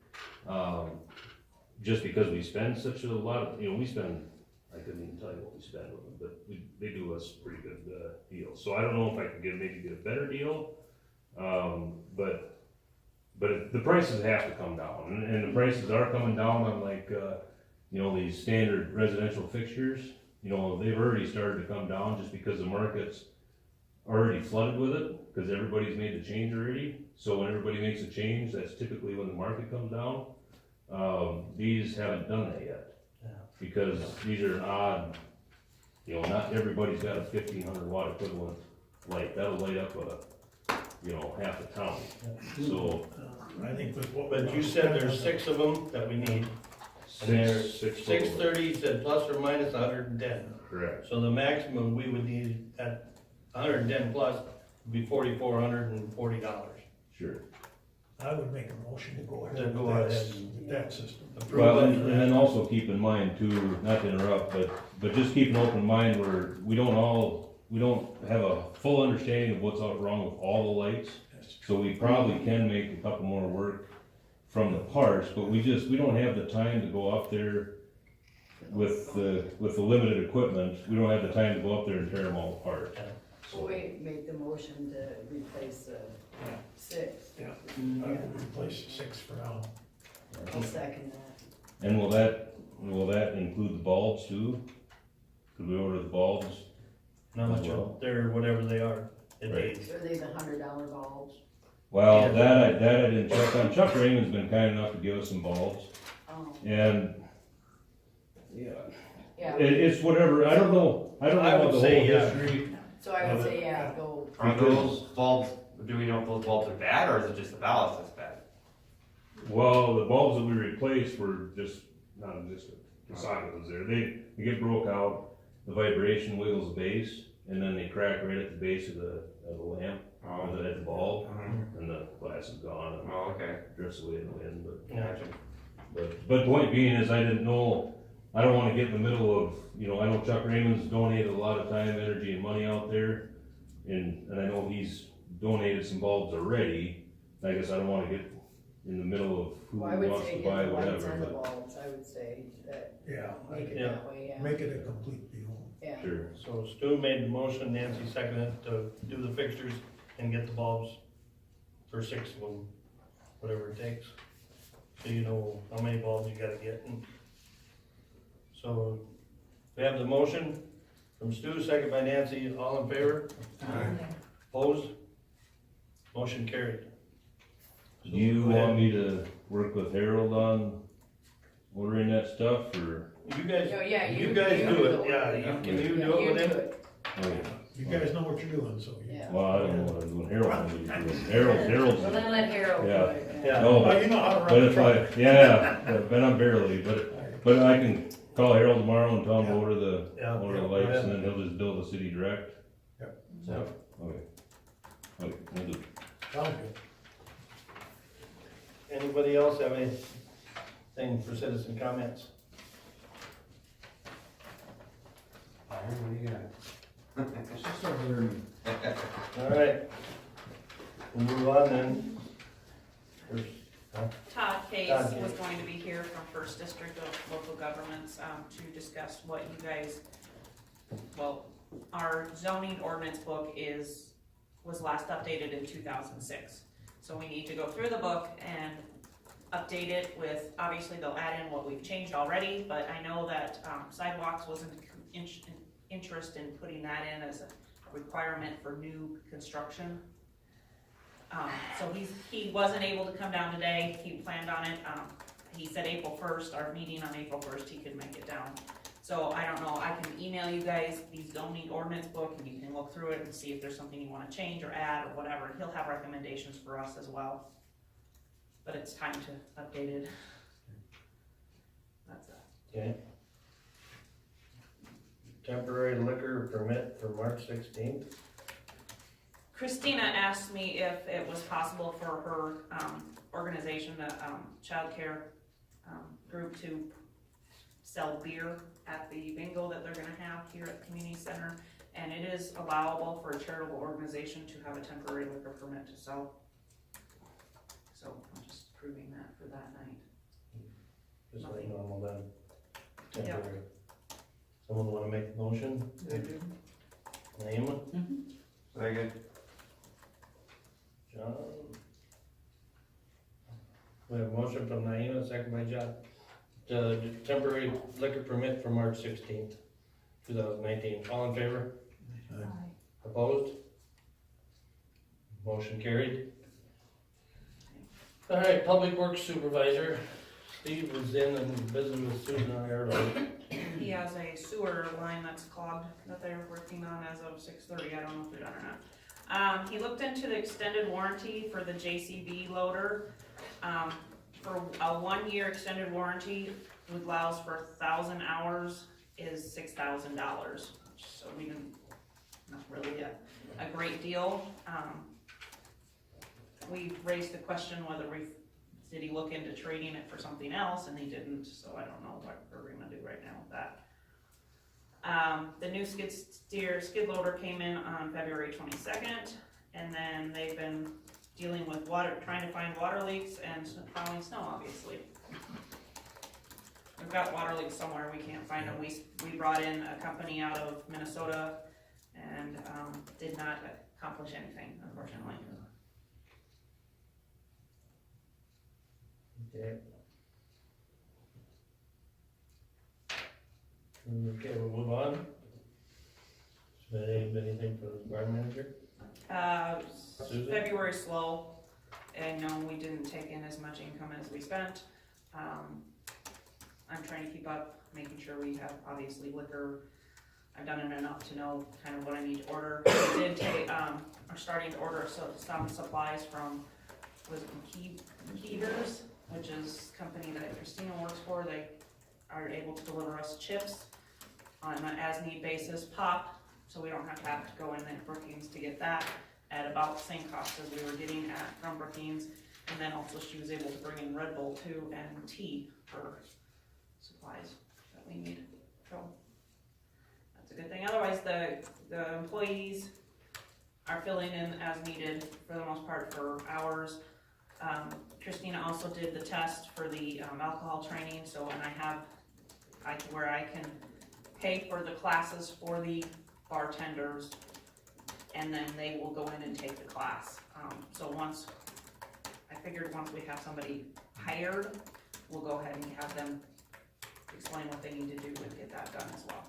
E: Just because we spend such a lot of, we spend, I couldn't even tell you what we spend with them, but they do us pretty good deals. So I don't know if I could maybe get a better deal, but the prices have to come down, and the prices are coming down on these standard residential fixtures. They've already started to come down just because the market's already flooded with it, because everybody's made the change already. So when everybody makes a change, that's typically when the market comes down. These haven't done that yet, because these are odd, not everybody's got a 1,500 watt equivalent light. That'll light up half a town. So,
M: I think with what.
A: But you said there's 6 of them that we need. And they're
E: six
A: 630, said plus or minus 110.
E: correct.
A: So the maximum we would need at 110 plus would be $4,440.
E: Sure.
M: I would make a motion to go ahead
A: To go
M: with
A: ahead.
M: that system.
A: Approve
E: Well,
A: it.
E: and then also keep in mind too, not to interrupt, but just keep an open mind where we don't have a full understanding of what's wrong with all the lights. So we probably can make a couple more work from the parts, but we don't have the time to go up there with the limited equipment. We don't have the time to go up there and tear them all apart.
I: So we make the motion to replace the 6.
M: Yeah, I would replace the 6 for now.
I: I'll second that.
E: And will that include the bulbs too? Could we order the bulbs?
A: Not much, they're whatever they are. It
E: Right.
A: needs.
I: Are they the $100 bulbs?
E: Well,
A: Yeah.
E: that I didn't check on. Chuck Raymond's been kind enough to give us some bulbs,
I: Oh,
E: and
I: yeah.
E: it's whatever. I don't know
A: I
E: what
A: would
E: the
A: say,
E: whole
A: yeah.
E: history.
I: So I would say, yeah, go.
G: Are those bulbs, do we know if those bulbs are bad, or is it just the ballast that's bad?
E: Well, the bulbs that we replaced were just non-existent. The socket was there. They get broke out. The vibration wiggles the base, and then they crack right at the base of the lamp, or at the bulb, and the glass is gone. And
G: Oh, okay.
E: drifts away in the wind.
A: Gotcha.
E: But point being is, I didn't know. I don't want to get in the middle of, I know Chuck Raymond's donated a lot of time, energy, and money out there, and I know he's donated some bulbs already. I guess I don't want to get in the middle of who
I: Well, I would
E: wants
I: say
E: to
I: get
E: buy
I: the lights
E: whatever.
I: and the
E: But
I: bulbs, I would say that,
M: Yeah,
I: make it
A: Yeah.
I: that way, yeah.
M: make it a complete deal.
I: Yeah.
E: sure.
A: So Stu made the motion, Nancy seconded it to do the fixtures and get the bulbs for 6 of them, whatever it takes. So you know how many bulbs you gotta get. So we have the motion from Stu, second by Nancy, all in favor? Opposed? Motion carried. So
E: Do you
A: go ahead.
E: want me to work with Harold on ordering that stuff, or?
A: You guys,
I: No, yeah,
A: you
I: you
A: guys
I: do
A: do
I: the
A: it,
I: order,
A: yeah,
I: yeah.
A: can you
I: Yeah,
A: do it
I: you
A: with
I: do
A: him?
I: it.
M: You guys know what you're doing, so.
I: Yeah.
E: Well, I don't know what I'm doing. Harold knows what he's doing. Harold's.
I: Well, then let Harold do
E: Yeah.
I: it.
A: Yeah.
E: No,
M: Oh, you know how to
E: but
M: run a
E: if
M: truck.
E: but I'm barely, but I can call Harold tomorrow and tell him to order the
A: Yeah.
E: lights, and then he'll just bill the city direct.
M: Yep.
E: So, okay, we'll do.
M: Sounds good.
A: Anybody else have anything for citizen comments?
G: Byron, what do you got?
A: All right. We'll move on then. There's-
B: Todd Case
A: Todd Case.
B: was going to be here from First District of Local Governments, to discuss what you guys, our zoning ordinance book was last updated in 2006. So we need to go through the book and update it with, obviously they'll add in what we've changed already, but I know that sidewalks wasn't interest in putting that in as a requirement for new construction. So he wasn't able to come down today, he planned on it, he said April 1st, our meeting on April 1st, he could make it down. So I don't know, I can email you guys the zoning ordinance book and you can look through it and see if there's something you wanna change or add or whatever, and he'll have recommendations for us as well. But it's time to update it. That's that.
A: Okay. Temporary liquor permit for March 16th.
B: Christina asked me if it was possible for her organization, the child care group, to sell beer at the bingo that they're gonna have here at the community center. And it is allowable for a charitable organization to have a temporary liquor permit to sell. So I'm just approving that for that night.
A: Just like normal then. Temporary. Someone wanna make a motion? Name?
G: Very good.
A: John? We have a motion from Naima, second by John. The temporary liquor permit for March 16th, 2019. All in favor? Opposed? Motion carried. All right, Public Works Supervisor. Steve was in and visited with Susan on our road.
B: He has a sewer line that's clogged that they're working on as of 6:30. I don't know if they're done or not. He looked into the extended warranty for the JCB loader. For a 1-year extended warranty, which allows for 1,000 hours, is $6,000. So we didn't, not really a great deal. We raised the question whether did he look into trading it for something else, and he didn't, so I don't know what we're gonna do right now with that. The new skid loader came in on February 22nd, and then they've been dealing with trying to find water leaks and plowing snow, obviously. We've got water leaks somewhere, we can't find them. We brought in a company out of Minnesota and did not accomplish anything, unfortunately.
A: Okay. Okay, we'll move on. Anything for the fire manager? Susan?
B: February slow, and no, we didn't take in as much income as we spent. I'm trying to keep up, making sure we have obviously liquor. I've done it enough to know kind of what I need to order. We did take, are starting to order some supplies from, was it Keevers, which is a company that Christina works for. They are able to deliver us chips on an as-need basis, pop, so we don't have to go in there Brookings to get that at about the same cost as we were getting from Brookings. And then also she was able to bring in Red Bull too and tea for supplies that we need. So that's a good thing. Otherwise, the employees are filling in as needed for the most part for hours. Christina also did the test for the alcohol training, so, and where I can pay for the classes for the bartenders, and then they will go in and take the class. So I figured once we have somebody hired, we'll go ahead and have them explain what they need to do and get that done as well.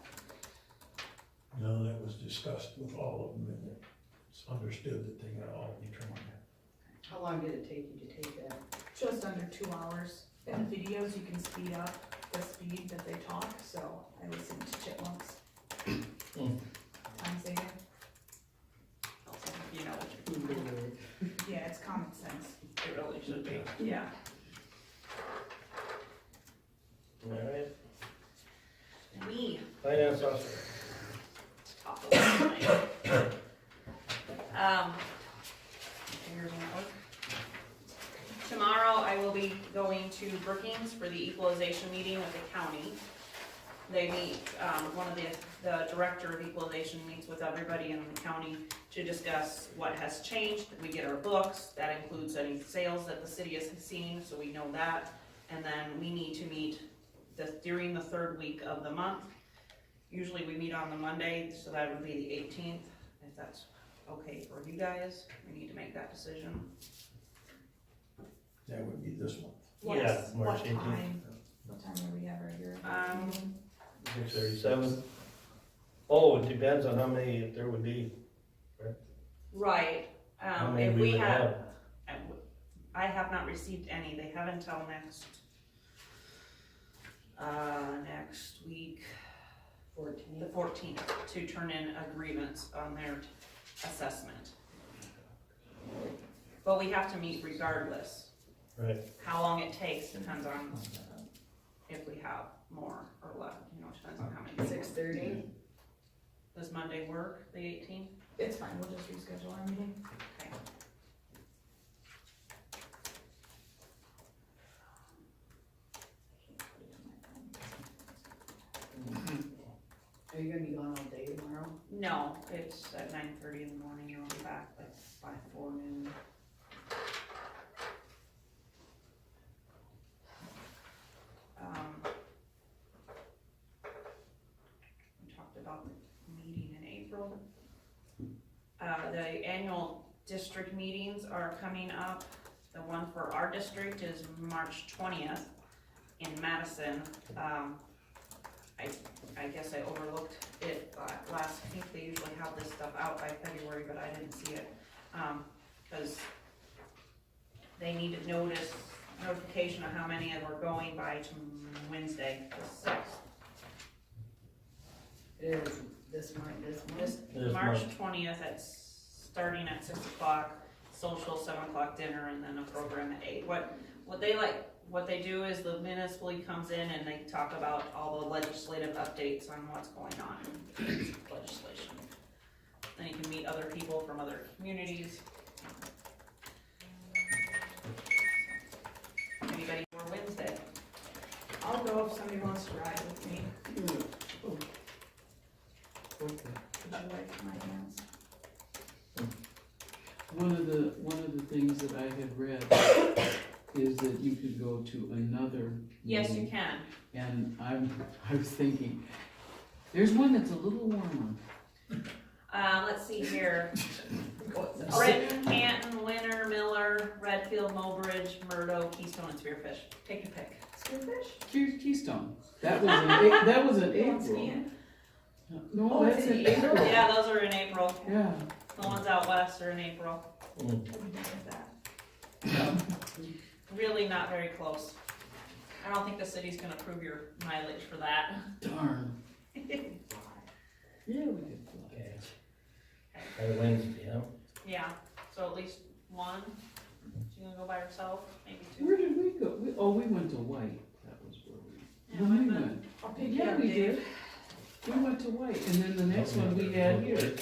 M: No, that was discussed with all of them, and it's understood that they gotta all be trained.
I: How long did it take you to take that?
J: Just under 2 hours. In the videos, you can speed up the speed that they talk, so I listened to Chipmunks. Time saving.
B: You know what you're doing.
J: Yeah, it's common sense.
B: It really should be, yeah.
A: Alright,
B: Me.
A: finance officer.
B: Top of the line. Fingers won't work. Tomorrow I will be going to Brookings for the equalization meeting with the county. They meet, one of the director of equalization meets with everybody in the county to discuss what has changed. We get our books, that includes any sales that the city has seen, so we know that. And then we need to meet during the 3rd week of the month. Usually we meet on the Monday, so that would be the 18th, if that's okay for you guys. We need to make that decision.
M: That would be this month.
B: Yes.
A: March
J: What
A: 18th.
J: time? What time are we ever here?
A: 6:37. Oh, it depends on how many there would be.
B: Right,
A: How many
B: if
A: we
B: we
A: would
B: have, I have not received any, they have until next week, the 14th, to turn in a grievance on their assessment. But we have to meet regardless.
A: Right.
B: How long it takes depends on if we have more or less, depends on how many.
I: 6:30.
B: Does Monday work, the 18th?
J: It's fine, we'll just reschedule our meeting.
B: Okay.
I: Are you gonna be gone all day tomorrow?
B: No, it's at 9:30 in the morning, I'll be back by 4 noon. We talked about meeting in April. The annual district meetings are coming up. The one for our district is March 20th in Madison. I guess I overlooked it last, I think they usually have this stuff out by February, but I didn't see it. Cause they needed notification of how many of are going by Wednesday, the 6th.
I: It is this month.
B: This
A: This
B: March
A: month.
B: 20th, starting at 6 o'clock, social, 7 o'clock dinner, and then a program at 8. What they do is the municipal league comes in and they talk about all the legislative updates on what's going on in legislation. Then you can meet other people from other communities. Anybody for Wednesday?
J: I'll go if somebody wants to ride with me.
H: Okay.
J: Would you like my hands?
H: One of the things that I had read is that you could go to another
B: Yes,
H: meeting.
B: you can.
H: And I was thinking, there's one that's a little warmer.
B: Let's see here. Britton, Canton, Winter, Miller, Redfield, Mobridge, Murdo, Keystone, and Spearfish. Take your pick.
J: Spearfish?
H: Keystone. That was in
J: You want
H: April.
J: skiing?
H: No,
J: Oh,
H: that's
J: it's
H: in
J: in
H: April.
B: Yeah, those are in April.
H: Yeah.
B: The ones out west are in April.
J: What do you think of that?
B: Really not very close. I don't think the city's gonna approve your mileage for that.
H: Darn. Yeah, we could fly.
A: Okay. By Wednesday, huh?
B: Yeah, so at least one. She's gonna go by herself, maybe
H: Where
B: two.
H: did we go? We went to White. That was where we.
B: Yeah,
H: when we
B: went.
H: went.
J: I'll pick you
H: Yeah,
J: up,
H: we
J: Dave.
H: did. We went to White, and then the next one we had here.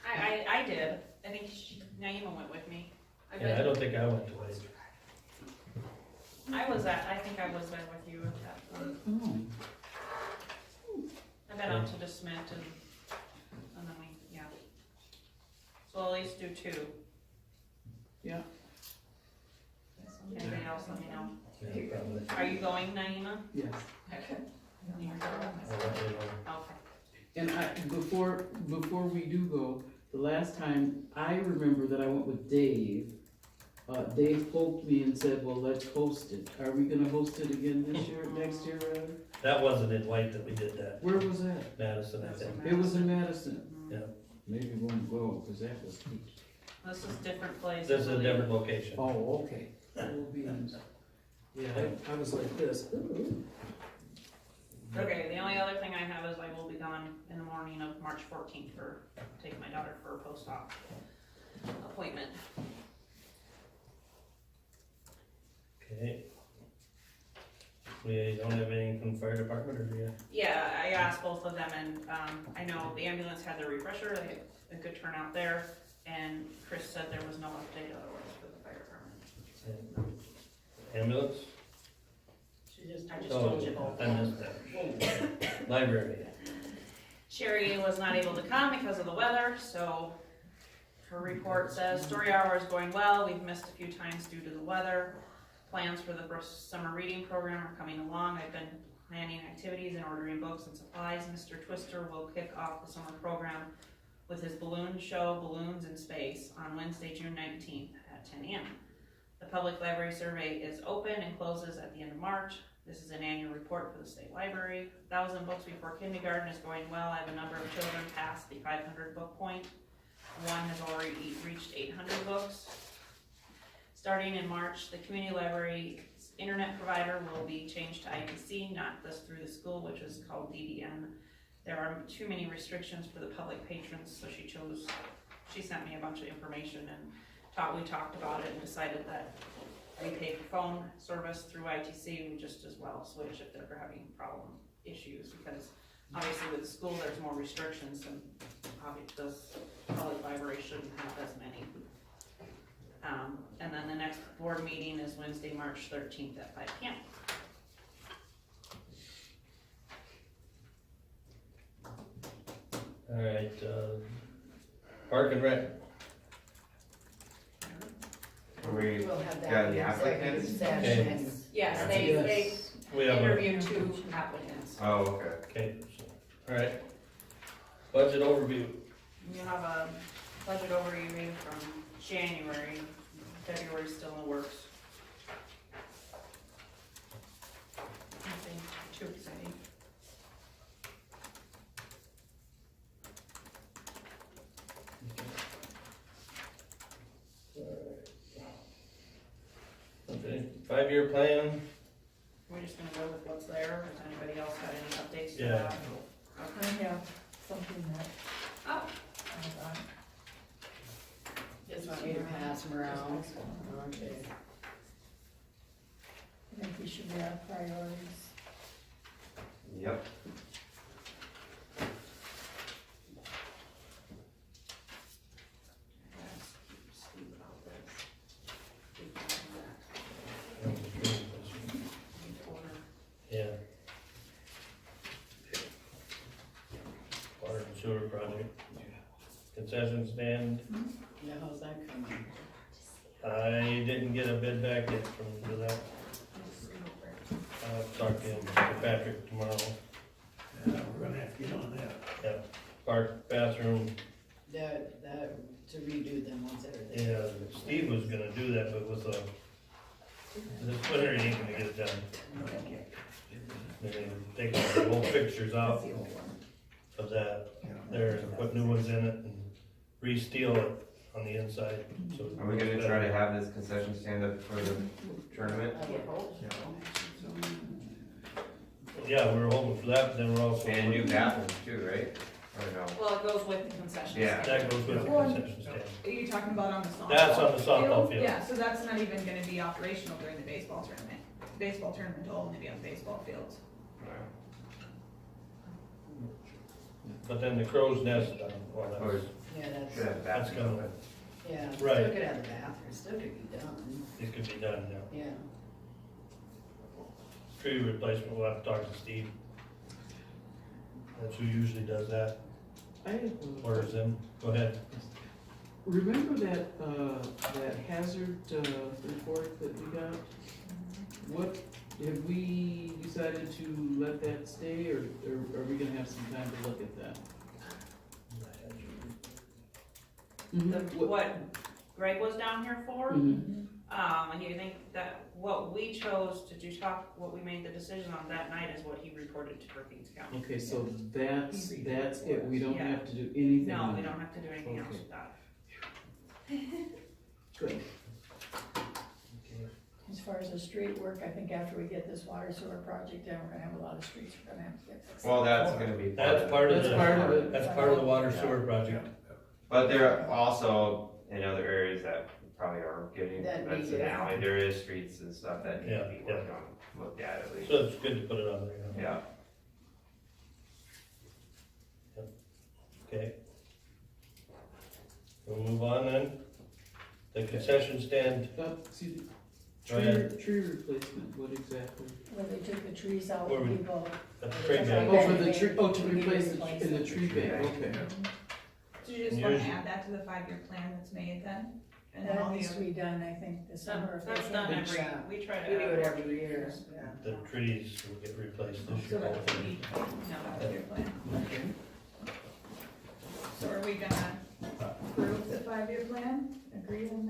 B: I did. I think Naima went with me.
A: Yeah, I don't think I went to Wade.
B: I think I was there with you at that one.
H: Oh.
B: I've been out to DeSmit and then yeah. So at least do 2.
H: Yeah.
B: Anybody else, let me know.
A: Yeah, probably.
B: Are you going, Naima?
H: Yes.
B: Okay.
A: I'll let you know.
B: Okay.
H: And before we do go, the last time I remember that I went with Dave, Dave poked me and said, well, let's host it. Are we gonna host it again this year, next year, rather?
A: That wasn't in White that we did that,
H: Where was that?
A: Madison, I think.
H: It was in Madison.
A: Yeah.
H: Maybe we won't go, cause that was deep.
B: This is different place.
A: This is a different location.
H: Oh, okay. We'll be in- Yeah, I was like this.
B: Okay, the only other thing I have is I will be gone in the morning of March 14th for, take my daughter for a post-op appointment.
A: Okay. We don't have anything from the fire department, or do you?
B: Yeah, I asked both of them and, I know the ambulance had their refresher, they had a good turnout there, and Chris said there was no update otherwise for the fire department.
A: Ambulance?
B: I just
A: Oh,
B: told you both.
A: I missed that. Library.
B: Sherry was not able to come because of the weather, so her report says story hour is going well. We've missed a few times due to the weather. Plans for the first summer reading program are coming along. I've been planning activities and ordering books and supplies. Mr. Twister will kick off the summer program with his balloon show, Balloons in Space, on Wednesday, June 19th at 10 a.m. The public library survey is open and closes at the end of March. This is an annual report for the state library. 1,000 books before kindergarten is going well. I have a number of children past the 500 book point. One has already reached 800 books. Starting in March, the community library's internet provider will be changed to IPC, not just through the school, which is called DDN. There are too many restrictions for the public patrons, so she sent me a bunch of information and we talked about it and decided that we pay for phone service through ITC, we just as well switch if they're having issues, because obviously with the school, there's more restrictions, and obviously the public library shouldn't have as many. And then the next board meeting is Wednesday, March 13th at 5 p.m.
A: All right, Park and Rec.
G: We
I: We'll have that
G: got
I: in
G: the applicants?
I: executive
A: Okay.
I: session.
B: Yes, they
A: We have a,
B: interviewed 2 applicants.
G: Oh, okay.
A: okay, all right. Budget overview.
B: You have a budget overview from January, February's still in the works. Nothing too exciting.
A: Okay, 5-year plan.
B: We're just gonna go with what's there. Does anybody else have any updates to
A: Yeah.
B: that?
D: I have something that,
B: Oh,
I: Just want me to pass them around. Okay.
D: I think we should have priorities.
G: Yep.
B: Steve about this. Keep doing that.
A: Yeah. Water and sewer project. Concession stand,
I: Now, how's that coming?
A: I didn't get a bid back yet from that. I'll talk to Patrick tomorrow.
M: Yeah, we're gonna have to get on that.
A: Yeah, park, bathroom,
I: That, to redo them once everything.
A: yeah, Steve was gonna do that, but with this winter, he ain't gonna get it done. They take the old fixtures out of that there and put new ones in it and re-steel it on the inside, so.
G: Are we gonna try to have this concession stand up for the tournament?
I: I would hope so.
A: Yeah, we're hoping for that, but then we're also.
G: And new bathrooms too, right? Or no?
B: Well, it goes with the concession
G: Yeah.
B: stand.
A: That goes with the concession stand.
J: Are you talking about on the softball?
A: That's on the softball field.
J: Yeah, so that's not even gonna be operational during the baseball tournament. Baseball tournament will only be on baseball fields.
A: But then the crow's nest, well,
G: Or
A: that's,
I: Yeah,
G: should have
A: that's
G: bathrooms
A: gonna,
G: open.
I: yeah,
A: Right.
I: still could have the bathroom, still could be done,
A: it could be done, yeah.
I: yeah.
A: Tree replacement, we'll have to talk to Steve. That's who usually does that,
H: I have,
A: orders them, go ahead.
H: remember that hazard, report that we got? What, have we decided to let that stay, or are we gonna have some time to look at that?
B: What Greg was down here for,
H: Mhm.
B: and you think that what we chose to do what we made the decision on that night is what he reported to Brookings County.
H: Okay, so that's it, we don't
B: Yeah.
H: have to do anything?
B: No,
H: on
B: we
H: it?
B: don't have to do anything else
H: Okay.
B: with that.
H: Good.
D: As far as the street work, I think after we get this water sewer project done, we're gonna have a lot of streets we're gonna have to get fixed.
G: Well, that's gonna be.
A: That's part of
H: That's part of
A: the,
H: it.
A: that's part of the water sewer project.
G: But there are also in other areas that probably are getting,
I: That
G: that's
I: need
G: an
I: it.
G: alley, there is streets and stuff that need to be
A: Yeah,
G: worked on, looked at least.
A: So it's good to put it on there,
G: Yeah.
A: okay? We'll move on then. The concession stand,
H: Excuse me,
A: Go ahead.
H: tree replacement, what exactly?
D: Where they took the trees out,
A: Where we-
D: people.
A: at the trade
D: Yeah.
A: bank.
H: Oh, for the tree, to replace in the tree bank, okay.
J: Do you just wanna
A: Usually-
J: add that to the 5-year plan that's made then? And then
D: That
J: all the
D: needs to
J: other,
D: be done, I think, this summer. if they
B: That's
D: can.
B: done
I: Good job.
B: every, we try to.
I: We do
B: add
I: it
B: more
I: every year,
B: trees.
I: yeah.
A: The trees will get replaced this
J: so
A: year.
J: that's what we, no, 5-year plan. So are we gonna approve the 5-year plan, agree on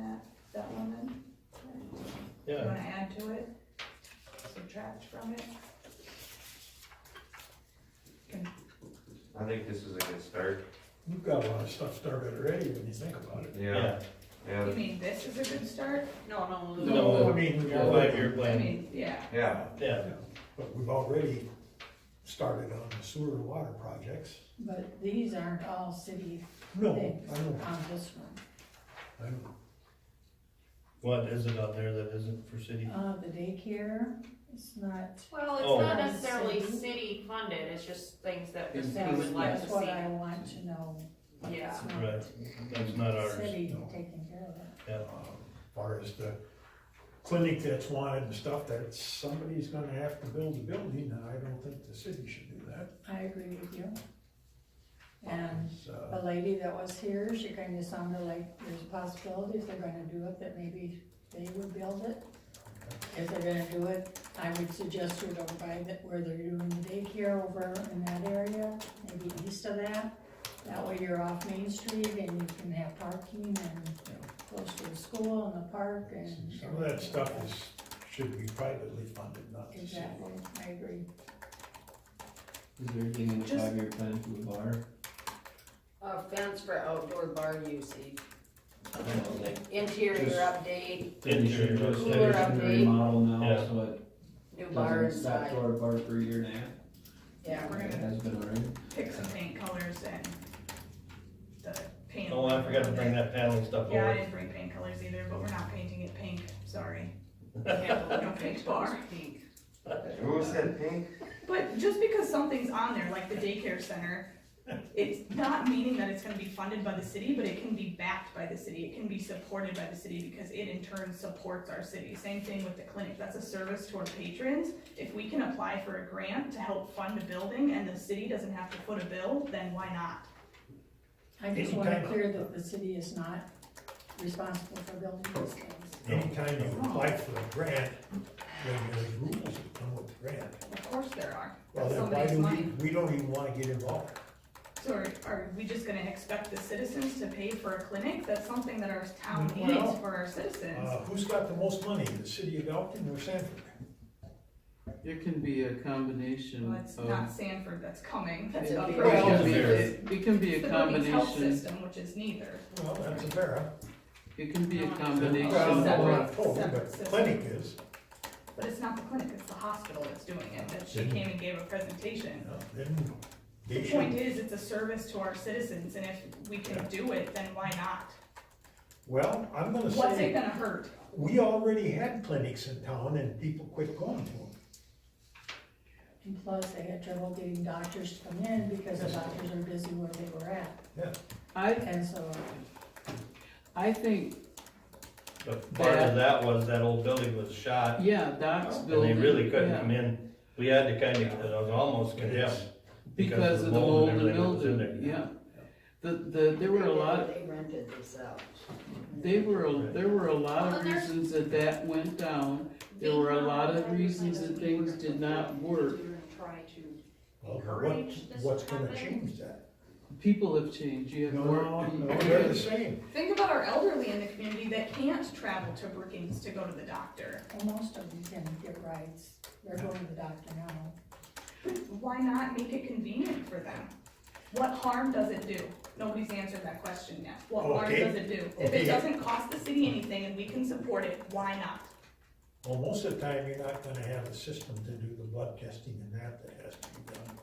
J: that one then? You
A: Yeah,
J: wanna add to it? Subtract from it?
G: I think this is a good start.
M: You've got a lot of stuff started already when you think about it.
A: yeah.
G: Yeah,
J: You mean this is a good start?
B: No,
A: No,
M: I mean,
A: your 5-year
J: I
A: plan,
J: mean, yeah.
G: yeah.
A: yeah.
M: but we've already started on the sewer and water projects.
D: But these aren't all city
M: No,
D: things
M: I know,
D: on this one.
M: I know.
A: What is it out there that isn't for city?
D: The daycare, it's not,
B: Well, it's
A: Oh.
B: not necessarily city funded, it's just things that the city
D: that's,
B: would like to
D: that's what
B: see.
D: I want to know.
B: Yeah.
D: It's not
A: Right, that's not ours.
D: City
M: No.
D: taking care of it.
A: Yeah,
M: As far as the clinic that's wanted and stuff, that somebody's gonna have to build a building, and I don't think the city should do that.
D: I agree with you. And
M: It's,
D: the lady that was here, she kinda sounded like there's a possibility if they're gonna do it, that maybe they would build it. If they're gonna do it, I would suggest you over by where they're doing the daycare over in that area, maybe east of that. That way you're off Main Street and you can have parking and close to the school and the park and.
M: Some of that stuff should be privately funded, not the city.
D: Exactly, I agree.
H: Is there anything in the
J: Just-
H: 5-year plan for the bar?
I: Fence for outdoor bar usage,
H: I don't know, like,
I: interior
H: Just-
I: update,
H: finish it, just
I: Cooler
H: finish the
I: update.
H: remodel now,
A: Yeah.
H: so it
I: new bar
H: doesn't stop
I: inside.
H: tore apart for a year and a half.
J: Yeah, we're
H: It
J: gonna
H: has been already.
J: pick some paint colors and the paint.
A: oh, I forgot to bring that paneling stuff
J: Yeah, I
A: over.
J: didn't bring paint colors either, but we're not painting it pink, sorry.
B: Yeah,
J: No paint bar.
B: pink.
G: Who said pink?
J: But just because something's on there, like the daycare center, it's not meaning that it's gonna be funded by the city, but it can be backed by the city, it can be supported by the city, because it in turn supports our city. Same thing with the clinic, that's a service to our patrons. If we can apply for a grant to help fund a building and the city doesn't have to foot a bill, then why not?
D: I just want to clear that the city is not responsible for building these things.
M: Anytime you apply for a grant, then there's rules that come with the grant.
J: Of course there are,
M: Well,
J: that's
M: then why
J: somebody's
M: do
J: money.
M: we don't even wanna get involved?
J: So are we just gonna expect the citizens to pay for a clinic? That's something that our town
M: Well,
J: needs for our citizens.
M: Who's got the most money, the city of Elkton or Sanford?
H: It can be a combination
J: Well, it's
H: of.
J: not Sanford that's coming, that's
I: It'll
J: up
I: be
J: for
I: right
J: Elkton.
I: over
H: It can be
J: It's
H: a
J: the Brookings Health
H: combination,
J: System, which is neither.
M: Well, that's a Vera.
H: it can be a
B: No,
H: combination
M: Well,
H: of.
J: Separate.
M: not total,
J: separate
M: but
J: system.
M: clinic is.
J: But it's not the clinic, it's the hospital that's doing it, that she came and gave a presentation.
M: Then
J: The
M: they
J: point
M: should,
J: is, it's a service to our citizens, and if we can do it, then why not?
M: well, I'm gonna
J: What's it
M: say,
J: gonna hurt?
M: we already had clinics in town and people quit going to them.
D: And plus, they had trouble getting doctors to come in because the doctors are busy where they were at. And so,
H: I think,
A: But part of that was that old building was shot,
H: yeah, Doc's
A: and
H: building.
A: they really couldn't
H: yeah,
A: come in. We had to kind of, it was almost condemned.
H: Because of the mold and
A: everything that was in
H: mildew,
A: there.
H: yeah. There were a lot,
I: They rented this out.
H: there were a lot of reasons that went down. There were a lot of reasons that things did not work.
B: Try to
M: Well,
B: encourage this
M: what's
B: to
M: gonna
B: happen.
M: change that?
H: People have changed, you have
M: No,
H: more.
M: they're the same.
J: Think about our elderly in the community that can't travel to Brookings to go to the doctor.
D: well, most of them can get rides. They're going to the doctor now.
J: Why not make it convenient for them? What harm does it do? Nobody's answered that question yet. What harm
M: Okay.
J: does it do? If
M: Okay.
J: it doesn't cost the city anything and we can support it, why not?
M: Well, most of the time, you're not gonna have a system to do the blood testing and that has to be done.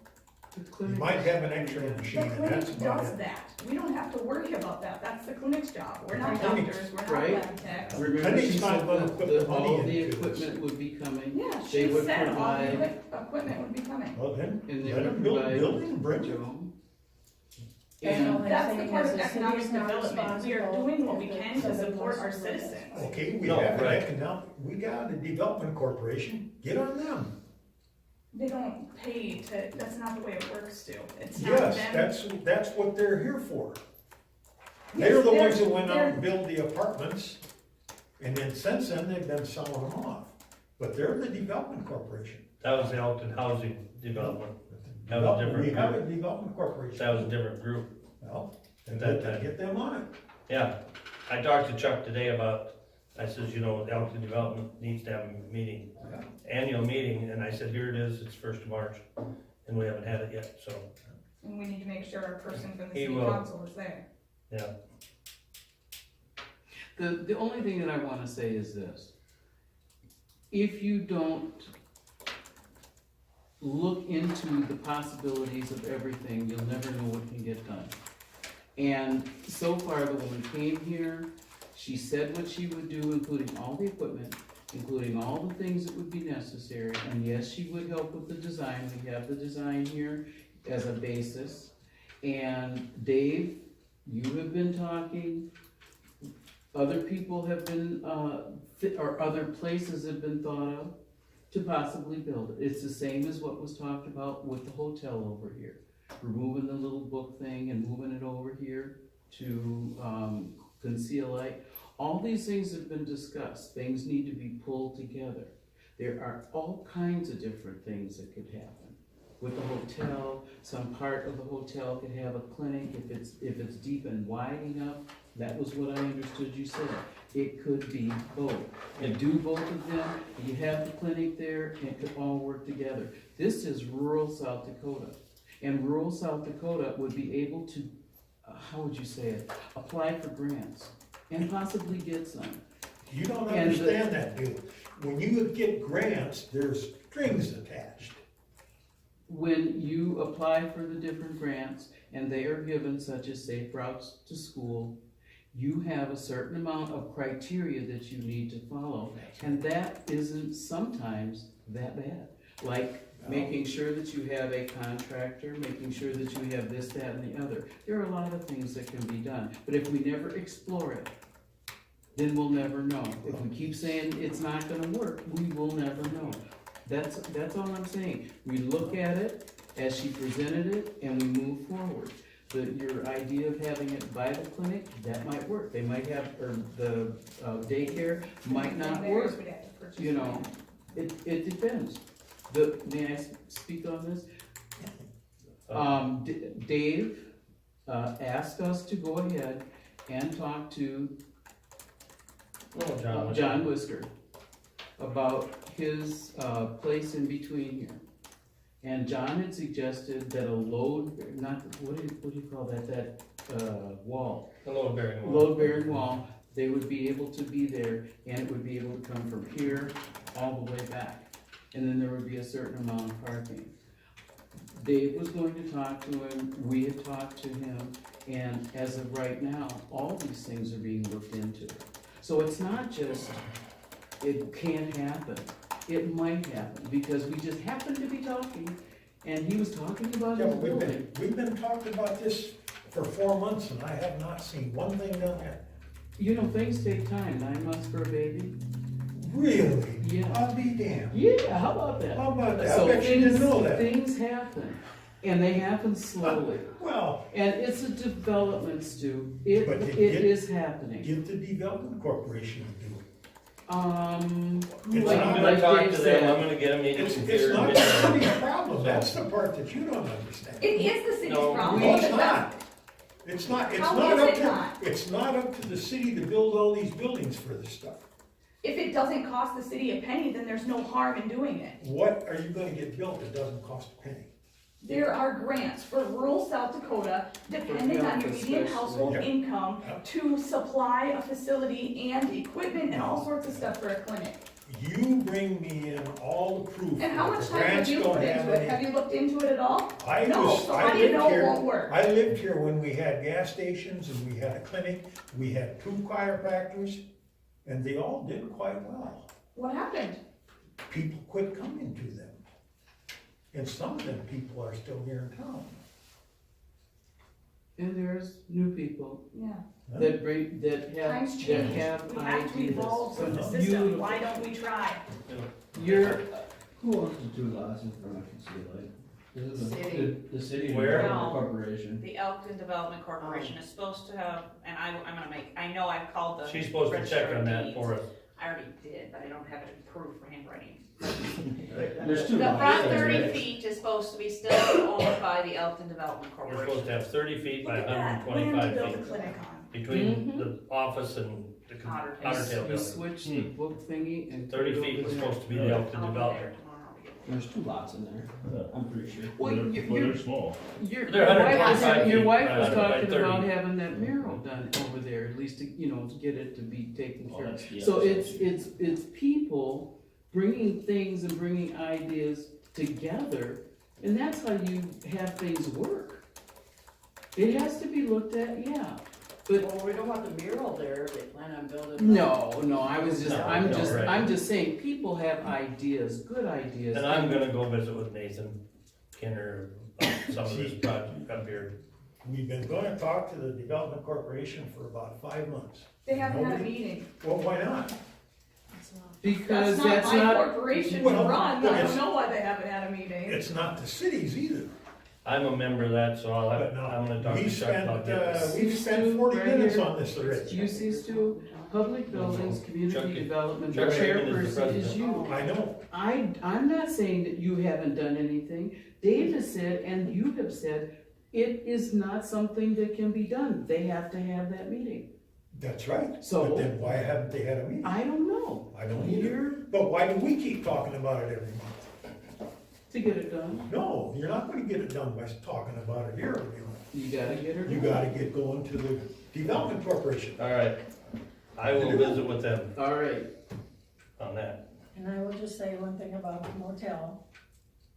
H: The
M: You
H: clinic-
M: might have an X-ray
J: The
M: machine and that's
J: clinic
M: about
J: does
M: it.
J: that. We don't have to worry about that. That's the clinic's job. We're not
M: Clinics,
J: doctors, we're not
H: right.
J: lab techs.
H: Remember,
M: Clinic's
H: she
M: not
H: said
M: gonna
H: that
M: put the money
H: all the
M: into this.
H: equipment would be coming.
J: Yeah,
H: They
J: she
H: would
J: said all the
H: provide-
J: equipment would be coming.
M: Well, then,
H: And they
M: let
H: would
M: them build a
H: provide.
M: building, bring it.
H: Joe.
D: And all
H: And
D: I'm
J: That's the
D: saying
J: part
D: is
J: of
D: the city
J: economic
D: is not
J: development. We are
D: responsible
J: doing what we
D: if
J: can to
D: somebody
J: support
D: wants
J: our
D: to live this
J: citizens.
D: way.
M: Okay, we
A: No,
M: have an
A: right.
M: economic, we got a development corporation, get on them.
J: They don't pay to, that's not the way it works, Stu. It's not them.
M: Yes, that's what they're here for.
J: Yes,
M: They're the
J: they're-
M: ones that went out
J: they're-
M: and built the apartments, and then since then, they've been selling them off. But they're the development corporation.
A: That was the Elkton Housing Development. That was a different
M: We have a
A: group.
M: development corporation.
A: That was a different group.
M: Well,
A: At
M: then
A: that time.
M: get them on it.
A: Yeah, I talked to Chuck today about, I says, you know, Elkton Development needs to have a meeting, annual meeting, and I said, here it is, it's 1st of March, and we haven't had it yet, so,
J: And we need to make sure our person from the
A: He
J: city
A: will.
J: council is there.
A: yeah.
H: The only thing that I wanna say is this. If you don't look into the possibilities of everything, you'll never know what can get done. And so far, the woman came here, she said what she would do, including all the equipment, including all the things that would be necessary, and yes, she would help with the design, we have the design here as a basis. And Dave, you have been talking, other people have been, or other places have been thought of to possibly build it. It's the same as what was talked about with the hotel over here. Removing the little book thing and moving it over here to conceal light. All these things have been discussed. Things need to be pulled together. There are all kinds of different things that could happen. With the hotel, some part of the hotel could have a clinic if it's deep and wide enough. That was what I understood you said. It could be both. And do both of them, you have the clinic there, and it could all work together. This is rural South Dakota. And rural South Dakota would be able to, how would you say it, apply for grants and possibly get some.
M: You don't
H: And
M: understand that, dude. When you get grants, there's strings attached.
H: When you apply for the different grants and they are given, such as safe routes to school, you have a certain amount of criteria that you need to follow. And that isn't sometimes that bad. Like making sure that you have a contractor, making sure that you have this, that, and the other. There are a lot of things that can be done. But if we never explore it, then we'll never know. If we keep saying it's not gonna work, we will never know. That's all I'm saying. We look at it as she presented it and we move forward. Your idea of having it by the clinic, that might work. They might have, or the daycare might not work.
J: We'd have to purchase
H: You know, it depends. May I speak on this? Dave asked us to go ahead and talk to John Whisker about his place in between here. And John had suggested that a load, not, what do you call that wall?
A: A load bearing wall.
H: Load bearing wall, they would be able to be there and it would be able to come from here all the way back. And then there would be a certain amount of parking. Dave was going to talk to him, we had talked to him, and as of right now, all these things are being looked into. So it's not just, it can't happen. It might happen, because we just happened to be talking, and he was talking about
M: Yeah,
H: his
M: but
H: building.
M: we've been talking about this for 4 months and I have not seen one thing done yet.
H: You know, things take time, 9 months for a baby.
M: Really?
H: Yeah.
M: I'll be damned.
H: Yeah, how about that?
M: How about that?
H: So
M: I bet you didn't know that.
H: things happen, and they happen slowly.
M: Well,
H: And it's a development, Stu. It
M: But
H: is happening.
M: give the development corporation to do it.
H: Like,
A: I'm
H: like
A: gonna talk
H: Dave
A: to them, I'm
H: said,
A: gonna get a meeting
M: It's
A: here.
M: not the city's problem, that's the part that you don't understand.
J: It is the city's
A: No,
J: problem.
M: No, it's
J: because
M: not. It's not
J: How
M: up
J: is it
M: to,
J: not?
M: it's not up to the city to build all these buildings for this stuff.
J: If it doesn't cost the city a penny, then there's no harm in doing it.
M: What are you gonna get built that doesn't cost a penny?
J: There are grants for rural South Dakota, depending on your median household
M: Yeah.
J: income, to supply a facility and equipment and all sorts of stuff for a clinic.
M: You bring me in all the proof.
J: And how
M: that
J: much
M: the
J: time have
M: grants
J: you
M: don't
J: put into it?
M: any-
J: Have you looked into it at all?
M: I
J: No,
M: was,
J: so
M: I
J: how do you
M: lived
J: know it
M: here,
J: won't work?
M: I lived here when we had gas stations and we had a clinic, we had 2 chiropractors, and they all did quite well.
J: What happened?
M: People quit coming to them. And some of them people are still here in town.
H: and there's new people
J: Yeah.
H: that bring, that
J: Times
H: have
J: change.
H: ideas.
J: We have to evolve with the system.
H: Beautiful.
J: Why don't we try?
H: You're,
L: Who owns the 2 lots in front of City Light? Is it
I: City.
L: the city
A: Where?
L: or the
B: No.
L: corporation?
B: The Elkton Development Corporation is supposed to have, and I'm gonna make, I know I've called the.
A: She's supposed to check
B: Register
A: on
B: of
A: that
B: Deeds.
A: for us.
B: I already did, but I don't have it approved for handwriting.
L: There's 2
B: The
L: lots.
B: front
L: there,
B: 30
L: right?
B: feet is supposed to be still owned by the Elkton Development
A: We're supposed
B: Corporation.
A: to have 30 feet by
J: Look at that, land to
A: 125
J: build a
A: feet
J: clinic on.
A: between the office and the
B: Otter Tail.
A: Otter Tail
H: You
A: building.
H: switch the book thingy and.
A: 30
H: put it
A: feet
H: over
A: was
H: there.
A: supposed to be the Elkton
B: I'll be
A: development.
B: there tomorrow.
L: There's 2 lots in there, I'm pretty sure.
H: Well,
E: They're small.
H: Your
A: They're
H: wife
A: 125
H: was, your
A: feet
H: wife
A: by
H: was
A: 100 by
H: talking about
A: 30.
H: having that mural done over there, at least to, to get it to be taken
L: Oh,
H: care of.
L: that's the
H: So
L: other
H: it's people bringing things and bringing ideas together, and that's how you have things work. It has to be looked at, yeah, but
I: Well, we don't want the mural there, they plan on building.
H: no,
A: right.
H: I'm just saying, people have ideas, good ideas.
A: And I'm gonna go visit with Nathan Kinner, some of this project up here.
M: We've been gonna talk to the Development Corporation for about 5 months.
J: They haven't had a
M: Nobody-
J: meeting.
M: Well, why not?
H: Because
J: That's
H: that's
J: not my
H: not,
J: corporation to
M: Well,
J: run,
M: but
J: I
M: it's-
J: don't know why they haven't had a meeting.
M: It's not the cities either.
A: I'm a member of that, so
M: But no,
A: I'm gonna talk
M: we
A: to Chuck about this.
M: we've spent 40
H: Right
M: minutes
H: here.
M: on this already.
H: you see, Stu, public buildings, community
A: Chuck-
H: development, the
A: Chuck Raymond is the
H: chairperson is
A: president.
H: you.
M: I know,
H: I'm not saying that you haven't done anything. Dave has said, and you have said, it is not something that can be done. They have to have that meeting.
M: that's right.
H: So-
M: But then why haven't they had a meeting?
H: I don't know.
M: I don't either.
H: You're
M: But why do we keep talking about it every month?
H: to get it done.
M: No, you're not gonna get it done by talking about it here every month.
H: You gotta get her done.
M: You gotta get going to the Development Corporation.
A: All right, I will visit with them
H: All right.
A: on that.
D: And I will just say one thing about the motel.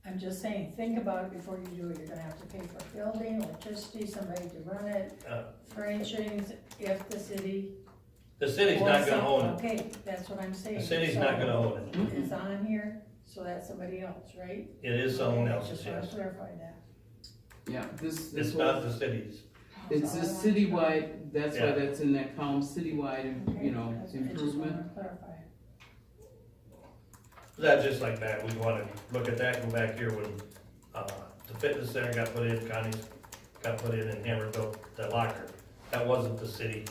D: I'm just saying, think about it before you do it. You're gonna have to pay for building, electricity, somebody to run it, furnishings, if the city.
A: The city's not gonna own it.
D: Okay, that's what I'm saying.
A: The city's not gonna own it.
D: It's on here, so that's somebody else, right?
A: It is someone
D: Okay,
A: else's,
D: just wanna
A: yes.
D: clarify that.
H: Yeah, this
A: It's
H: whole-
A: not the city's.
H: It's
D: So I
H: this
D: want to-
H: citywide, that's why
A: Yeah.
H: that's in that column, citywide,
D: Okay,
H: improvement.
D: that's- I just wanna clarify.
A: That's just like that, we wanna look at that, go back here when, the fitness center got put in, Connie's got put in Hammerville, that locker. That wasn't the city,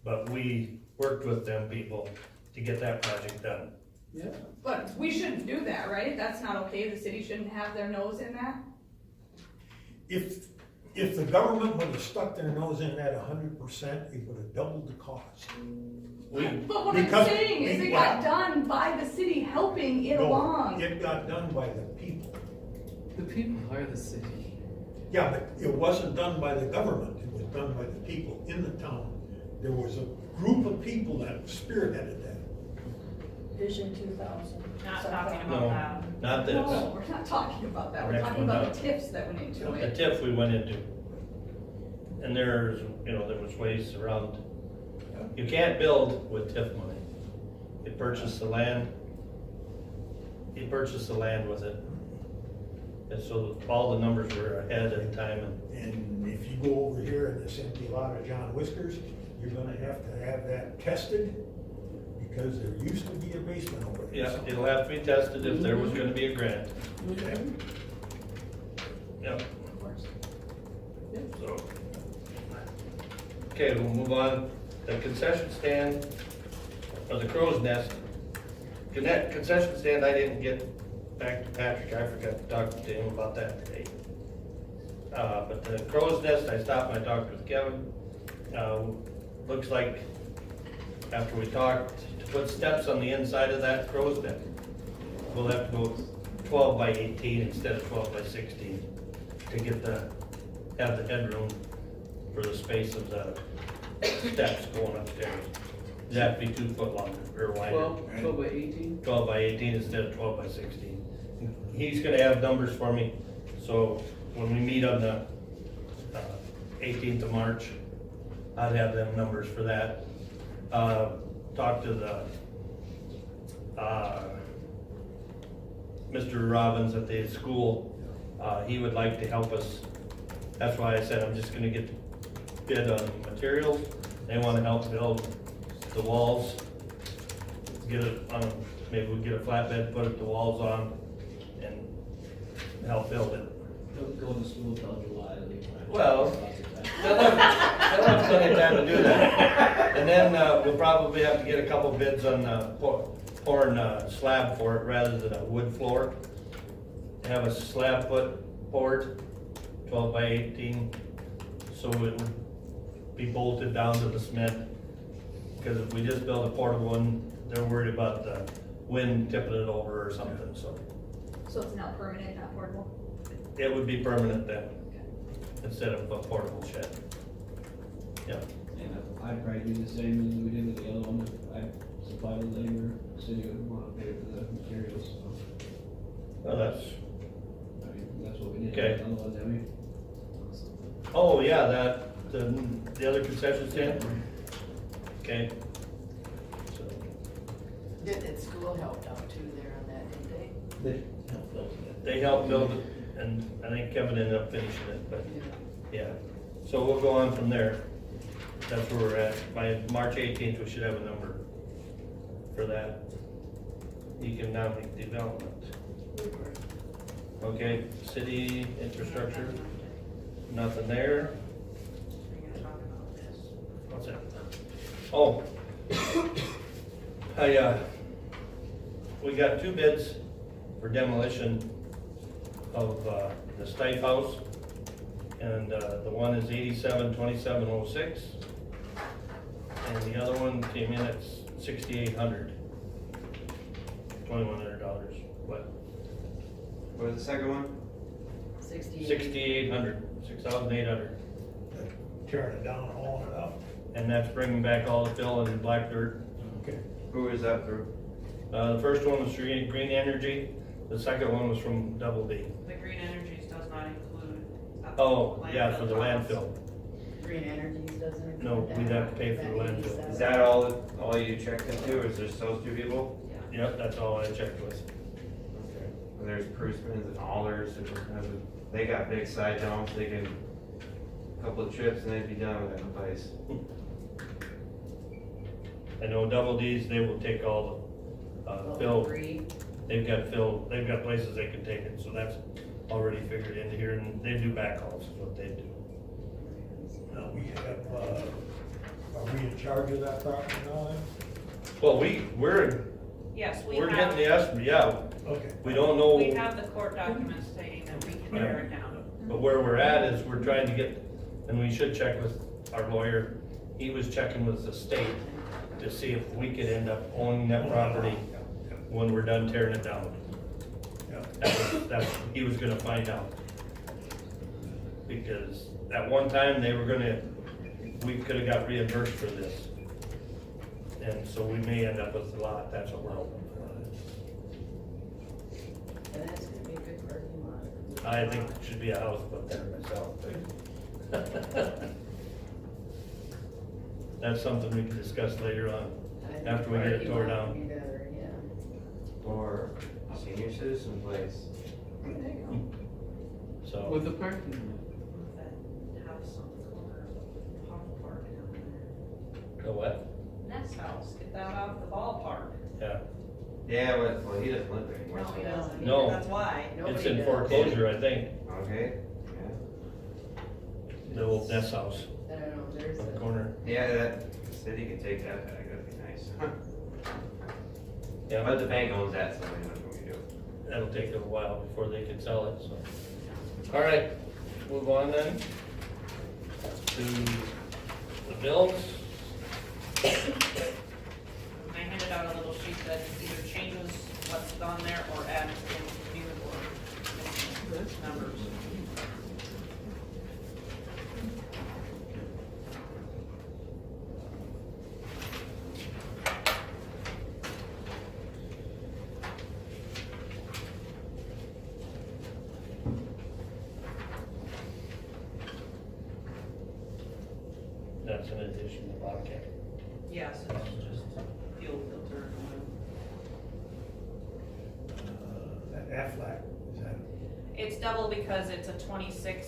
A: but we worked with them people to get that project done.
H: Yeah.
J: But we shouldn't do that, right? That's not okay, the city shouldn't have their nose in that?
M: If the government would have stuck their nose in that 100%, it would have doubled the cost.
J: But what I'm
M: Because-
J: saying is it got done by the city helping it
M: No,
J: along.
M: it got done by the people.
H: The people are the city.
M: Yeah, but it wasn't done by the government, it was done by the people in the town. There was a group of people that spearheaded that.
D: Vision 2000.
B: Not
D: So-
B: talking
A: No,
B: about that.
A: not this.
J: No, we're not talking about that, we're
A: Next
J: talking
A: one
J: about
A: down.
J: the tips that went into
A: The
J: it.
A: TIF we went into. And there's, there was ways around, you can't build with TIF money. You purchase the land, with it. And so all the numbers were ahead of time
M: And if you go over here in this empty lot of John Whiskers, you're gonna have to have that tested, because there used to be a basement over there.
A: yeah, it'll have to be tested if there was gonna be a grant.
M: Okay.
A: Yep,
H: Of course.
A: so. Okay, we'll move on. The concession stand, or the crow's nest. Concession stand, I didn't get back to Patrick, I forgot to talk to him about that today. But the crow's nest, I stopped and I talked with Kevin. Looks like after we talked, to put steps on the inside of that crow's nest, we'll have to go 12 by 18 instead of 12 by 16 to get have the headroom for the space of the steps going upstairs. It'd have to be 2 foot longer or wider.
H: 12 by 18?
A: 12 by 18 instead of 12 by 16. He's gonna have numbers for me, so when we meet on the 18th of March, I'd have them numbers for that. Talk to the Mr. Robbins at the school. He would like to help us. That's why I said I'm just gonna get bid on materials. They wanna help build the walls. Get it on, maybe we get a flatbed, put the walls on and help build it.
L: Don't go to school till July.
A: Well, they'll have plenty of time to do that. And then, we'll probably have to get a couple bids on, pouring a slab for it rather than a wood floor. Have a slab poured, 12 by 18, so it would be bolted down to the cement. Cause if we just build a portable one, they're worried about the wind tipping it over or something, so.
F: So it's now permanent, not portable?
A: It would be permanent then, instead of a portable shed. Yeah,
L: And I'd probably do the same as we did with the other one, if I supply the labor, city would wanna pay for the materials, so.
A: well, that's,
L: I mean, that's what we did.
A: Okay.
L: with the other one, didn't we?
A: oh, yeah, that, the other concession stand? Okay. So,
I: Did school helped out too there on that, didn't
A: they helped build it, and I think Kevin ended up finishing it, but,
I: they?
A: yeah. So we'll go on from there. That's where we're at. By March 18th, we should have a number for that economic development. Okay, city infrastructure, nothing there.
B: We're gonna talk about this.
A: What's that? Oh. We got 2 bids for demolition of, the Stipe House. And, the one is 872706. And the other one came in at $6,800. $2,100, what?
G: What was the second one?
A: 6,800, 6,800.
M: Tearing it down, hauling it up.
A: And that's bringing back all the fill and black dirt.
M: Okay.
G: Who is that through?
A: The first one was Green Energy, the second one was from Double D.
B: The Green Energies does not include.
A: Oh, yeah, for the
B: costs.
A: landfill.
D: Green Energies doesn't include
A: No, we'd
D: that.
A: have to pay for the
D: That
A: landfill.
D: 87.
G: Is that all you checked into, or is there those 2 people?
A: Yep, that's all I checked with.
G: Okay. And there's Prusman's and Alders, different kinds of, they got big side dumps, they can, a couple of trips and they'd be done with that place.
A: I know Double D's, they will take all the, fill.
I: Free.
A: They've got places they can take it, so that's already figured into here, and they do backhauls is what they do.
M: Now, we have, are we in charge of that property now then?
A: Well, we're
B: Yes, we
A: getting
B: have,
A: the estimate, yeah,
M: Okay.
A: we don't know.
B: we have the court documents stating that we can tear it down.
A: But where we're at is we're trying to get, and we should check with our lawyer, he was checking with the state to see if we could end up owning that property when we're done tearing it down.
M: Yeah.
A: That's, he was gonna find out. Because at one time, we could've got reimbursed for this. And so we may end up with a lot, that's what we're hoping
I: And that's gonna be a good parking lot.
A: for. I think it should be a house put there myself. That's something we can discuss later on.
I: I think
A: After we get it
I: parking
A: tore
I: lot
A: down.
I: would be better, yeah.
G: Or senior citizen place.
I: There you go.
A: So,
H: With the parking lot.
B: That house on the corner of Hawk Park down there.
A: the what?
B: Nest house, get that off the ballpark.
A: Yeah,
G: Yeah, well, he doesn't live there anymore.
B: No,
G: so-
B: he doesn't.
A: No.
B: That's why.
A: it's
I: Nobody
A: in
I: does.
A: foreclosure, I think,
G: Okay, yeah.
A: the old nest house
I: I don't know, there's
A: on the
I: a,
A: corner.
G: Yeah, the city could take that back, that'd be nice.
A: Yeah,
G: But the bank owns that, so they know what we do.
A: that'll take a while before they can sell it, so. All right, move on then to the bills.
B: I handed out a little sheet that either changes what's on there or adds in new or numbers.
A: That's in addition to Bobcat.
B: Yes, it's just fuel filter and oil.
M: That Aflac, is that?
B: It's double because it's a 26,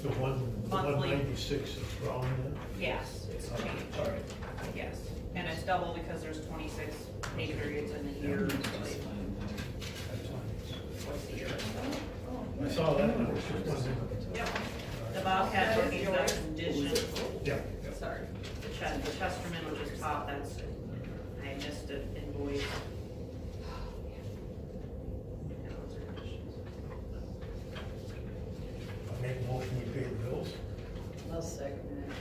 M: The one
B: Monthly.
M: 96 is wrong then?
B: yes, it's changed.
M: All right.
B: Yes, and it's double because there's 26 pay periods in a year. So
M: That's fine.
B: what's the year?
M: I saw that, and I was just wondering.
B: Yep. The Bobcat booking, that's addition.
M: Yeah.
B: Sorry, the Chesterman will just pop, that's, I missed it invoice. Yeah, those are additions.
M: I make a motion, we pay the bills.
I: I'll second that.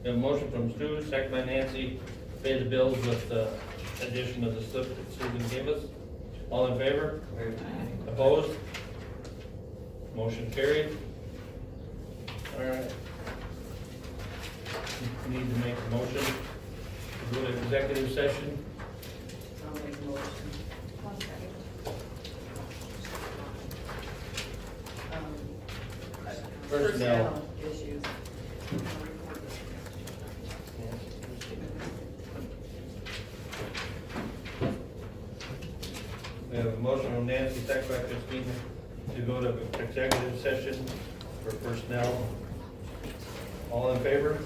A: We have a motion from Stu, second by Nancy, to pay the bills with the addition of the slip that Susan gave us. All in favor? Opposed? Motion carried. All right. Need to make a motion to go to executive session.
I: I'll make a motion.
A: Personnel.
I: Issues.
A: We have a motion from Nancy, second by Christina, to go to executive session for personnel. All in favor?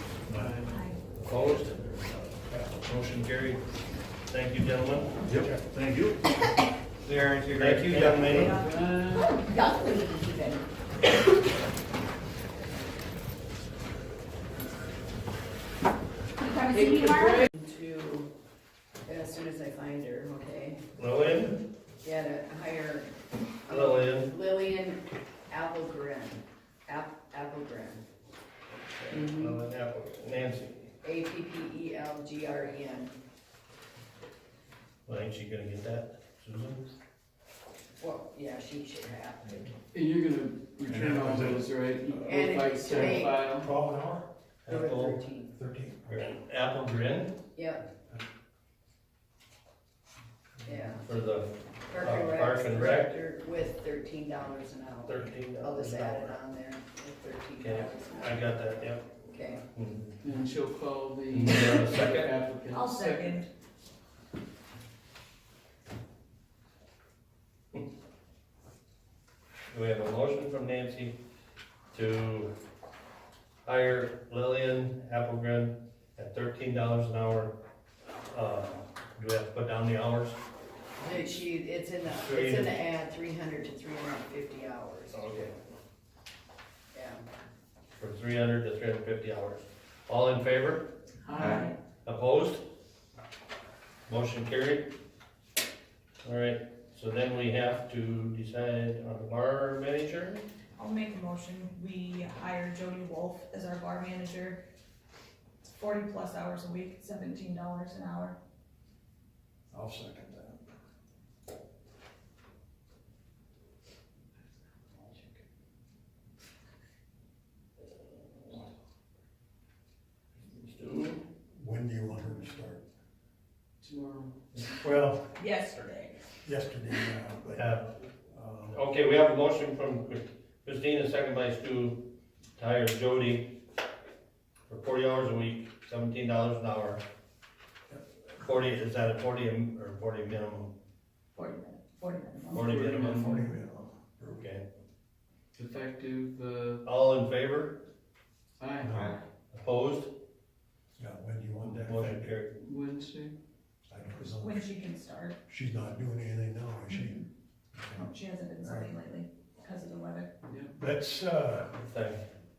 A: Opposed? Motion carried. Thank you, gentlemen.
M: Yep, thank you.
A: Thank you, young lady.
F: Have a seat, Mark.
I: To, as soon as I find her, okay?
A: Lillian?
I: Yeah, to hire.
A: Lillian.
I: Lillian Applegren. Applegren.
A: Lillian Apple. Nancy.
I: Appelgren.
A: Well, ain't she gonna get that, Susan?
I: Well, yeah, she should have it.
H: And you're gonna return all those, right?
I: And
H: Like
I: to make-
H: file?
M: 12 an hour?
I: Do it
A: Apple,
I: 13.
M: 13.
A: Apple Grin
I: Yep. Yeah.
A: for the
I: Park and Rec
A: Rec.
I: director with $13 an hour.
A: $13.
I: I'll just add it on there with $13
A: Okay,
I: an
A: I
I: hour.
A: got that, yep.
I: Okay.
H: And she'll call the.
A: Yeah, second.
H: Applicant.
J: I'll second.
A: We have a motion from Nancy to hire Lillian Applegren at $13 an hour. Do we have to put down the hours?
I: It's in the ad, 300 to 350 hours.
A: Okay.
I: Yeah.
A: For 300 to 350 hours. All in favor?
H: Aye.
A: Opposed? Motion carried. All right, so then we have to decide on the bar manager.
J: I'll make a motion, we hire Jody Wolf as our bar manager. 40+ hours a week, $17 an hour.
M: I'll second that.
A: Stu?
M: When do you want her to start?
H: Tomorrow.
M: Well,
J: Yesterday.
M: yesterday, yeah, but,
A: Okay, we have a motion from Christina, second by Stu, to hire Jody for 40 hours a week, $17 an hour. 40, is that a 40 or 40 minimum?
J: 40 minutes, 40 minutes.
A: 40 minimum?
M: 40 minimum.
A: Okay.
H: Effective,
A: All in favor?
H: aye,
A: Opposed?
M: Yeah, when do you want that?
A: Motion carried.
H: Wednesday.
M: I don't know.
J: When she can start.
M: She's not doing anything now, is she?
J: Oh, she hasn't been starting lately because of the weather.
M: Let's,
A: Thank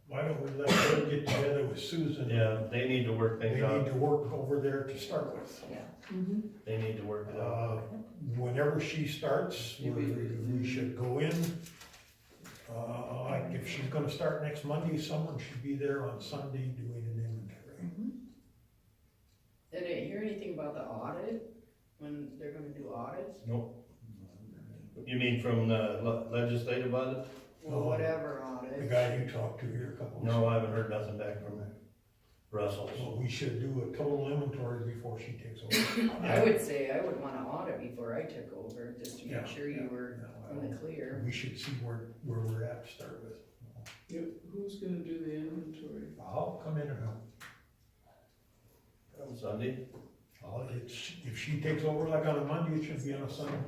M: why don't we let her get together with Susan?
A: Yeah, they need to work
M: They
A: things
M: need
A: out.
M: to work over there to start with.
A: They need to work it out.
M: Whenever she starts, we should go in. Like if she's gonna start next Monday, someone should be there on Sunday doing an inventory.
I: Did I hear anything about the audit, when they're gonna do audits?
A: Nope. You mean from the legislative audit?
I: Well, whatever
M: The
I: audit.
M: guy you talked to here a couple of.
A: No, I haven't heard nothing back from Russell.
M: Well, we should do a total inventory before she takes over.
I: I would say I would wanna audit before I took over, just to
M: Yeah,
I: make sure you were
M: yeah,
I: in the clear.
M: We should see where we're at to start with.
H: Yep, who's gonna do the inventory?
M: I'll come in and help.
A: On Sunday?
M: If she takes over like on a Monday, it should be on a Sunday.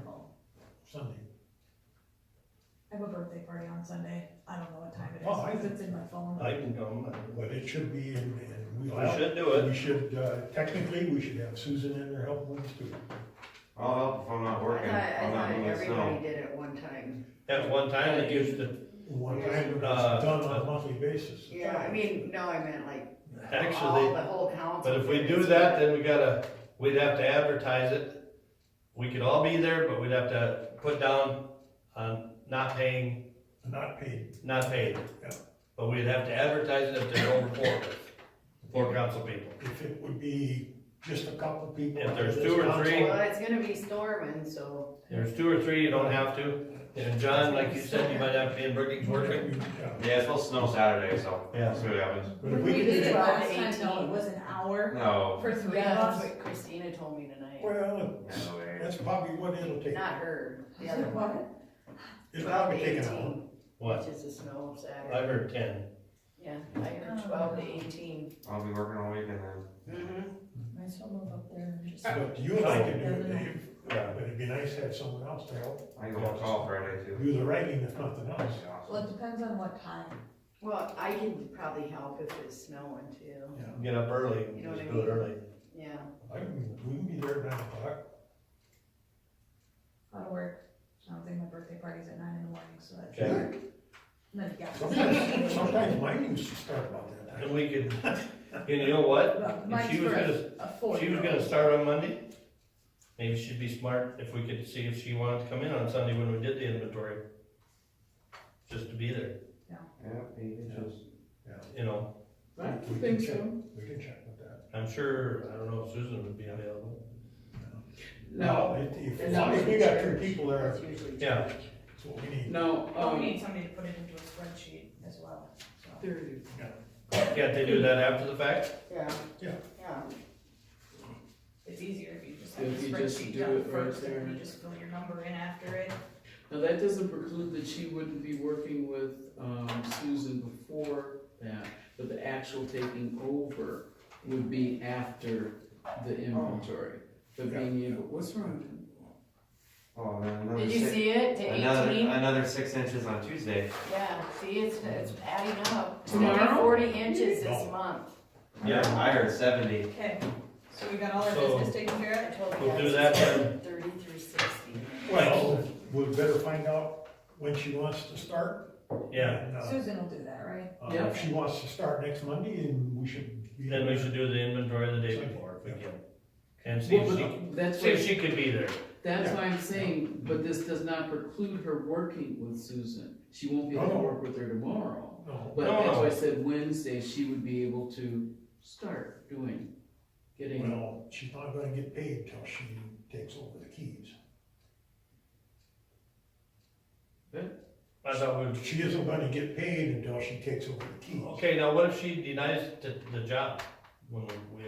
J: I have a birthday party on Sunday. I don't know what time it
M: Oh, I-
J: is, because it's in my phone.
A: I can come.
M: But it should be, and we.
A: We should do it.
M: We should, technically, we should have Susan in there helping us too.
G: I'll help if I'm not working.
I: I
G: I'm not
I: thought
G: doing the
I: everybody
G: snow.
I: did it one time.
A: At one time, it used to,
M: One time it was done on a monthly basis.
I: Yeah, I mean, no, I meant like, all
A: actually,
I: the whole council.
A: but if we
I: did
A: do
I: it.
A: that, then we'd have to advertise it. We could all be there, but we'd have to put down on not paying,
M: Not paid.
A: not paid.
M: Yeah.
A: But we'd have to advertise it if they're over 4. If 4 council people.
M: If it would be just a couple people.
A: If there's
M: out of
A: 2 or
M: this
A: 3.
M: council,
I: Well, it's gonna be storming, so.
A: There's 2 or 3, you don't have to. And John, like you said, you might have to be in Brookings working.
M: Yeah.
G: Yeah, it's supposed to snow Saturday, so
A: Yeah.
G: we'll see what happens.
M: But if
J: We
M: we
J: did
M: could,
J: it
I: 12
J: last
I: to
J: time,
I: 18.
J: no, it was an hour
G: No.
J: for 3
I: Yeah,
J: of
I: that's
J: us.
I: what Christina told me tonight.
M: well,
G: No way.
M: that's probably what it'll take.
I: Not her, the
J: Is
I: other
J: it
I: one.
J: what?
M: It'll
I: 12
M: probably
I: to
M: take an
I: 18.
M: hour.
A: What?
I: Which is the snow of
A: I
I: Saturday.
A: heard 10.
I: Yeah, I heard 12 to 18.
G: I'll be working all weekend then.
I: Mm-hmm.
D: Might as well move up there and just.
M: But you and I can do it, Dave.
A: Yeah.
M: But it'd be nice to have someone else to help
G: I can go on call Friday too.
M: do the writing if nothing else.
J: Well, it depends on what time.
I: Well, I can probably help if it's snowing too.
M: Yeah,
A: Get up early,
I: You know what
A: just
I: I
A: do it
I: mean?
A: early.
I: Yeah.
M: we can be there at 9 o'clock.
J: That'll work. I don't think my birthday party's at 9 in the morning, so that's.
A: Okay.
J: And then, yeah.
M: Sometimes mine used to start about that time.
A: And we could, and you know what?
J: Well,
A: If
J: mine's
A: she was
J: for
A: gonna,
J: a 4.
A: she was gonna start on Monday. Maybe she'd be smart if we could see if she wanted to come in on Sunday when we did the inventory. Just to be there,
G: Yeah, 8 inches.
A: you know.
H: I
M: We
H: think
M: can check-
H: so.
M: We can check with that.
A: I'm sure, I don't know if Susan would be available.
H: Now,
M: If we got 3 people there,
I: That's usually.
A: Yeah.
M: that's what we need.
H: now,
J: But we need somebody to put it into a spreadsheet as well, so.
H: there you
A: Can't they do that after the fact?
I: Yeah.
M: Yeah.
I: Yeah.
J: It's easier if you just have
H: If
J: the
H: you just
J: spreadsheet
H: do
J: done
H: it right
J: first, and then
H: there.
J: you just fill your number in after it.
H: Now, that doesn't preclude that she wouldn't be working with, Susan before that, but the actual taking over would be after the inventory. But being able, what's wrong?
G: Oh, then another
I: Did you
G: six,
I: see it, to 18?
G: another 6 inches on Tuesday.
I: Yeah, see, it's adding up. It's
H: Tomorrow?
I: gonna be 40 inches this
M: No.
I: month.
A: Yeah.
G: I heard 70.
J: Okay, so we got all our
A: So-
J: business taken care
I: I told the
A: We'll
I: guys
A: do that
I: it's
A: then.
I: 30 through 60.
M: Well, we'd better find out when she wants to start.
A: Yeah,
M: And,
J: of. Susan will do that, right?
H: Yeah.
M: If she wants to start next Monday, and we should be.
A: then we should do the inventory the day before if we can. And see
H: Well,
A: if she,
H: but that's
A: see if
H: what,
A: she could be there.
H: that's why I'm saying, but this does not preclude her working with Susan. She won't be able to
M: No.
H: work with her tomorrow.
M: No,
H: But
A: No,
H: that's
A: no.
H: why I said Wednesday, she would be able to start getting,
M: well, she's not gonna get paid till she takes over the keys.
A: I thought we,
M: She isn't gonna get paid until she takes over the keys.
A: okay, now what if she denies the job? When we,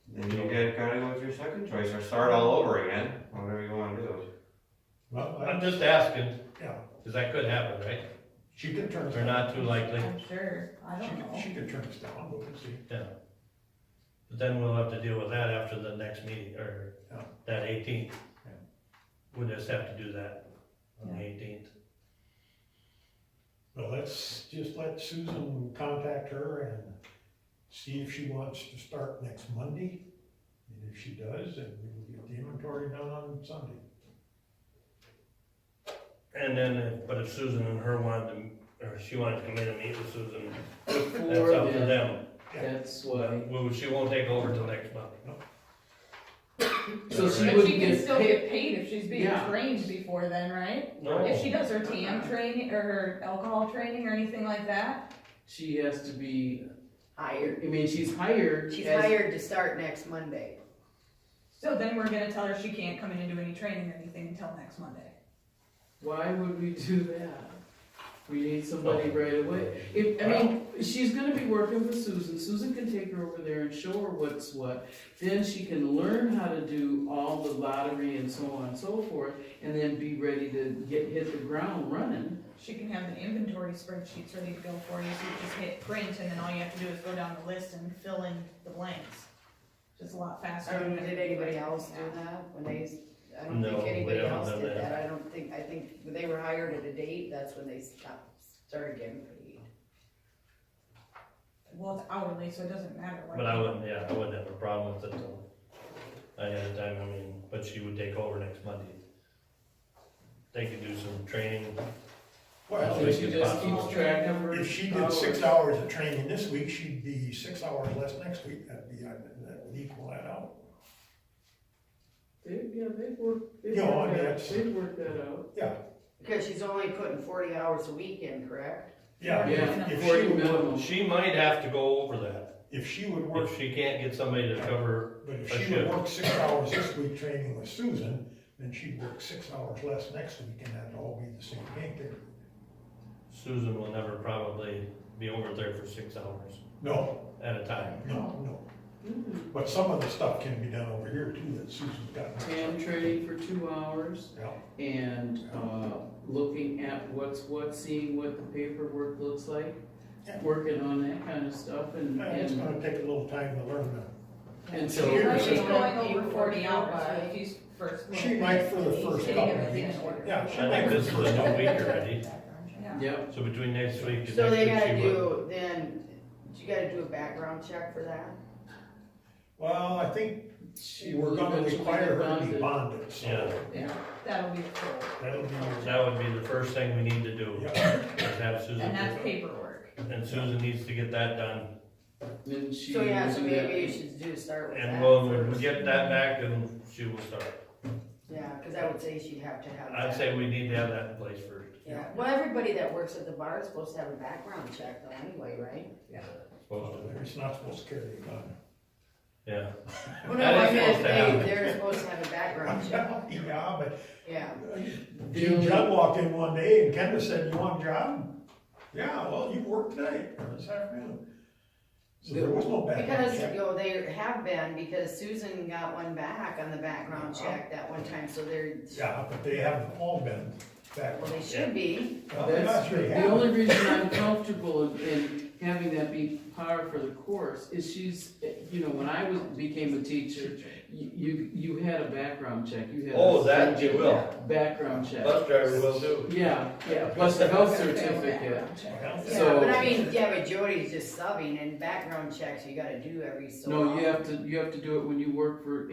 G: Then you gotta go with your second choice or start all over again, whatever you wanna do.
M: Well,
A: I'm just asking,
M: yeah,
A: cause that could happen, right?
M: she could turn.
A: Or not too likely,
J: I'm sure, I don't know.
M: She could turn us down, but we'll see.
A: yeah. But then we'll have to deal with that after the next meeting, or
M: Yeah.
A: that 18th.
M: Yeah.
A: We'll just have to do that on the 18th.
M: Well, let's just let Susan contact her and see if she wants to start next Monday. And if she does, then we will get the inventory done on Sunday.
A: And then, but if Susan and her wanted to, or she wanted to come in and meet with Susan, that's
H: before
A: up to
H: then,
A: them.
H: that's why.
A: Well, she won't take over till next month.
H: So she
J: But
H: wouldn't
J: she can
H: get
J: still
H: paid.
J: get paid if she's being
H: Yeah.
J: trained before then, right?
A: No,
J: If she does her TM training, or her alcohol training or anything like that?
H: She has to be,
I: Hired.
H: I mean, she's hired.
I: She's
H: as-
I: hired to start next Monday.
J: So then we're gonna tell her she can't come in and do any training or anything until next Monday.
H: Why would we do that? We need somebody right away. If, I mean, she's gonna be working with Susan. Susan can take her over there and show her what's what. Then she can learn how to do all the lottery and so on and so forth, and then be ready to hit the ground running.
J: She can have the inventory spreadsheets ready to go for you, so you just hit print, and then all you have to do is go down the list and fill in the blanks. Just a lot faster.
I: I don't know,
J: than
I: did anybody else do
J: Yeah.
I: that when they, I don't
A: No,
I: think
A: we
I: anybody
A: haven't
I: else
A: done
I: did
A: that.
I: that. I think when they were hired at a date, that's when they started getting paid.
J: Well, it's hourly, so it doesn't matter what.
A: but I wouldn't have a problem with it till I had a time, I mean, but she would take over next Monday. They could do some training.
M: Well,
H: So she just keeps track of her.
M: if she did 6 hours of training this week, she'd be 6 hours less next week. That would equal that out.
H: They'd work,
M: Yeah, I mean, that's-
H: they'd work that out.
M: Yeah,
I: Because she's only putting 40 hours a week in, correct?
M: yeah.
H: Yeah,
M: If
H: 40
M: she would-
H: minimum.
A: She might have to go over that.
M: if she would work,
A: If she can't get somebody to cover
M: but if
A: a
M: she would
A: shift.
M: work 6 hours this week training with Susan, then she'd work 6 hours less next week, and that'd all be the same pay period.
A: Susan will never probably be over there for 6 hours
M: No,
A: at a time.
M: no. But some of the stuff can be done over here too, that Susan's got.
H: TAM training for 2 hours
M: Yeah.
H: and, looking at what's what, seeing what the paperwork looks like,
M: Yeah.
H: working on that kind of stuff and,
M: It's gonna take a little time to learn that.
H: and
M: So
H: so.
M: here-
J: She's
M: so-
J: going over 40 hours if he's first.
M: She might for the first
J: Getting
M: couple of
J: everything
M: weeks.
J: in order.
M: Yeah, she
A: I think
M: might
A: this is
M: for the
A: a
M: first
A: new
M: couple
A: week
M: of weeks.
A: already,
H: Yep,
A: so between next week and
I: So
A: next
I: they
A: week
I: gotta
A: she will.
I: do, then, you gotta do a background check for that?
M: Well, I think
H: she
M: we're
H: will
M: gonna
H: eventually
M: require
H: get
M: her to be
H: bonded.
M: bonded, so
A: Yeah.
H: Yeah,
J: That'll be a full,
M: that'll be.
A: That would be the first thing we need to do,
M: Yeah.
A: is have Susan.
J: and that's
A: do it.
J: paperwork.
A: And Susan needs to get that done.
H: and she.
I: So yeah,
H: will
I: so
H: do that.
I: maybe you should do, start with that.
A: And when we
I: first.
A: get that back, then she will start.
I: Yeah, cause I would say she'd have to have that.
A: I'd say we need to have that in place first.
I: Yeah, well, everybody that works at the bar is supposed to have a background check though anyway, right?
A: Supposed to,
M: It's not supposed to carry a gun.
A: yeah.
I: Well, no,
A: That
I: I
A: is
I: mean,
A: supposed to happen.
I: they're supposed to have a background check,
M: Yeah, but
I: yeah.
M: Judd walked in one day and Kendra said, "You want a job?" "Yeah, well, you work tonight or this afternoon." So there was no background
I: Because,
M: check.
I: you know, they have been, because Susan got one back on the background check that one time, so they're,
M: Yeah, but they haven't all been back.
I: well, they should be.
M: Well, they're
H: That's
M: not sure they
H: the
M: have.
H: only reason I'm comfortable in having that be par for the course is she's, you know, when I became a teacher, you had a background check, you had.
A: Oh,
H: a
A: that you will.
H: Background check.
A: Bus driver will do.
H: Yeah, plus the health certificate.
M: Well,
I: Yeah,
H: So-
I: but I mean, yeah, but Jody's just subbing and background checks you gotta do every so
H: No,
I: often.
H: you have to do it when you work for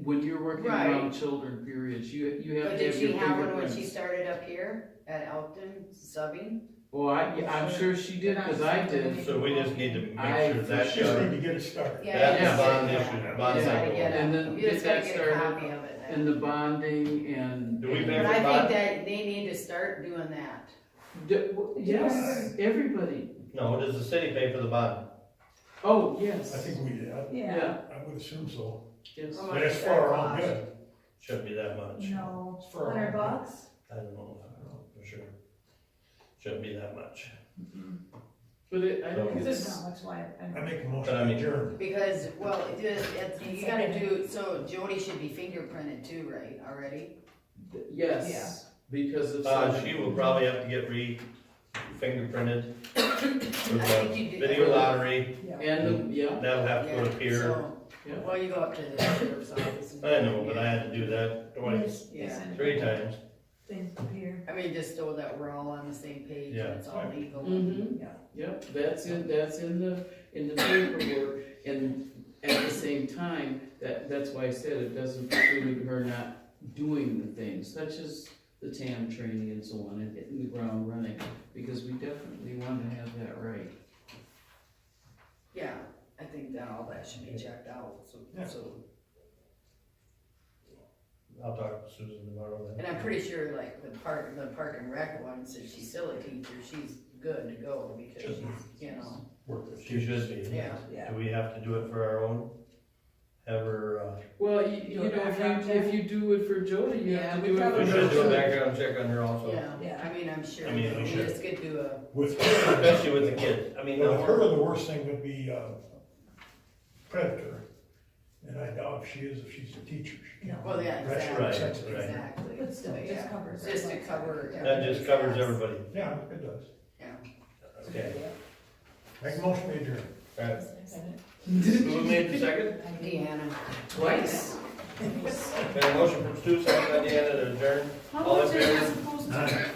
H: when you're working
I: Right.
H: around children, periods, you have
I: But
H: to
I: did
H: have
I: she
H: your
I: have one when
H: fingerprints.
I: she started up here at Elkton subbing?
H: Well, I'm sure she did, cause I did.
A: So we just need to
H: I-
A: make sure that's
M: Just need
A: done.
M: to get it started.
I: Yeah,
A: That's
H: the
A: bond
I: yeah.
A: issue,
I: You
A: bond
I: just gotta
A: cycle.
I: get
H: And
I: it,
H: then
I: you just
H: get
I: gotta
H: that
I: get a
H: started.
I: copy of it then.
H: And the bonding and.
A: Do we
H: and-
A: pay
I: But
A: for
I: I
A: bond?
I: think that they need to start doing that.
H: Yes, everybody.
A: No, does the city pay for the bond?
H: Oh, yes.
M: I think we did.
H: Yeah,
M: I would assume so.
H: yes.
I: How
M: But
I: much
M: it's
I: does
M: for
I: that
M: our own
I: cost?
M: good.
A: Shouldn't be that much.
J: No,
M: It's for our own good.
J: $100?
A: I don't know, for sure. Shouldn't be that much.
H: But I don't,
J: Because it's not much like,
M: I make a
A: But
M: motion
A: I
M: to
A: mean-
M: adjourn.
I: Because, well, you gotta do, so Jody should be fingerprinted too, right, already?
H: yes, because of.
A: She will probably have to get fingerprinted for
I: I think you
A: the
I: do.
A: video lottery.
H: And, yeah,
A: That'll have to go to Pier.
I: So,
H: Yeah.
I: well, you go up to the sheriff's office. and-
A: I know, but I had to do that twice,
I: Yeah,
A: 3 times.
I: I mean, just so that we're all on the same page
A: Yeah.
I: and it's all legal.
H: mm-hmm, yep, that's in the paperwork, and at the same time, that's why I said it doesn't preclude her not doing the things, such as the TAM training and so on, and hitting the ground running, because we definitely want to have that right.
I: Yeah, I think that all that should be checked out,
M: Yeah.
I: so,
A: I'll talk to Susan tomorrow then.
I: and I'm pretty sure like the park and rec one, since she's still a teacher, she's good to go because she's, you know,
M: Work with
A: She should be.
I: yeah.
A: Do we have to do it for our own? Have her,
H: Well, you know, if you do it for Jody, you
I: Yeah,
H: have to
I: we
H: do it for
A: we
I: probably
A: should do a
H: Jody.
A: background check on her also.
I: Yeah, I mean, I'm sure,
A: I mean, we
I: we
A: should.
I: just could do a,
M: with her.
A: Especially with the kids. I mean,
M: With
A: no,
M: her, the worst thing would be predator. And I doubt if she is, if she's a teacher. She can't.
I: well, yeah,
M: That's
I: exactly,
A: right,
M: sex-
A: right.
I: exactly.
J: But still, it just
I: Yeah.
J: covers.
I: Just to cover.
A: that just covers everybody.
M: Yeah, it does.
A: Okay.
M: Make a motion to adjourn.
A: Alright. Who made the second?
I: Deanna.
H: Twice.
A: Got a motion from Stu, second by Deanna to adjourn.
B: How
A: All in
B: much is
A: favor?
B: this supposed to?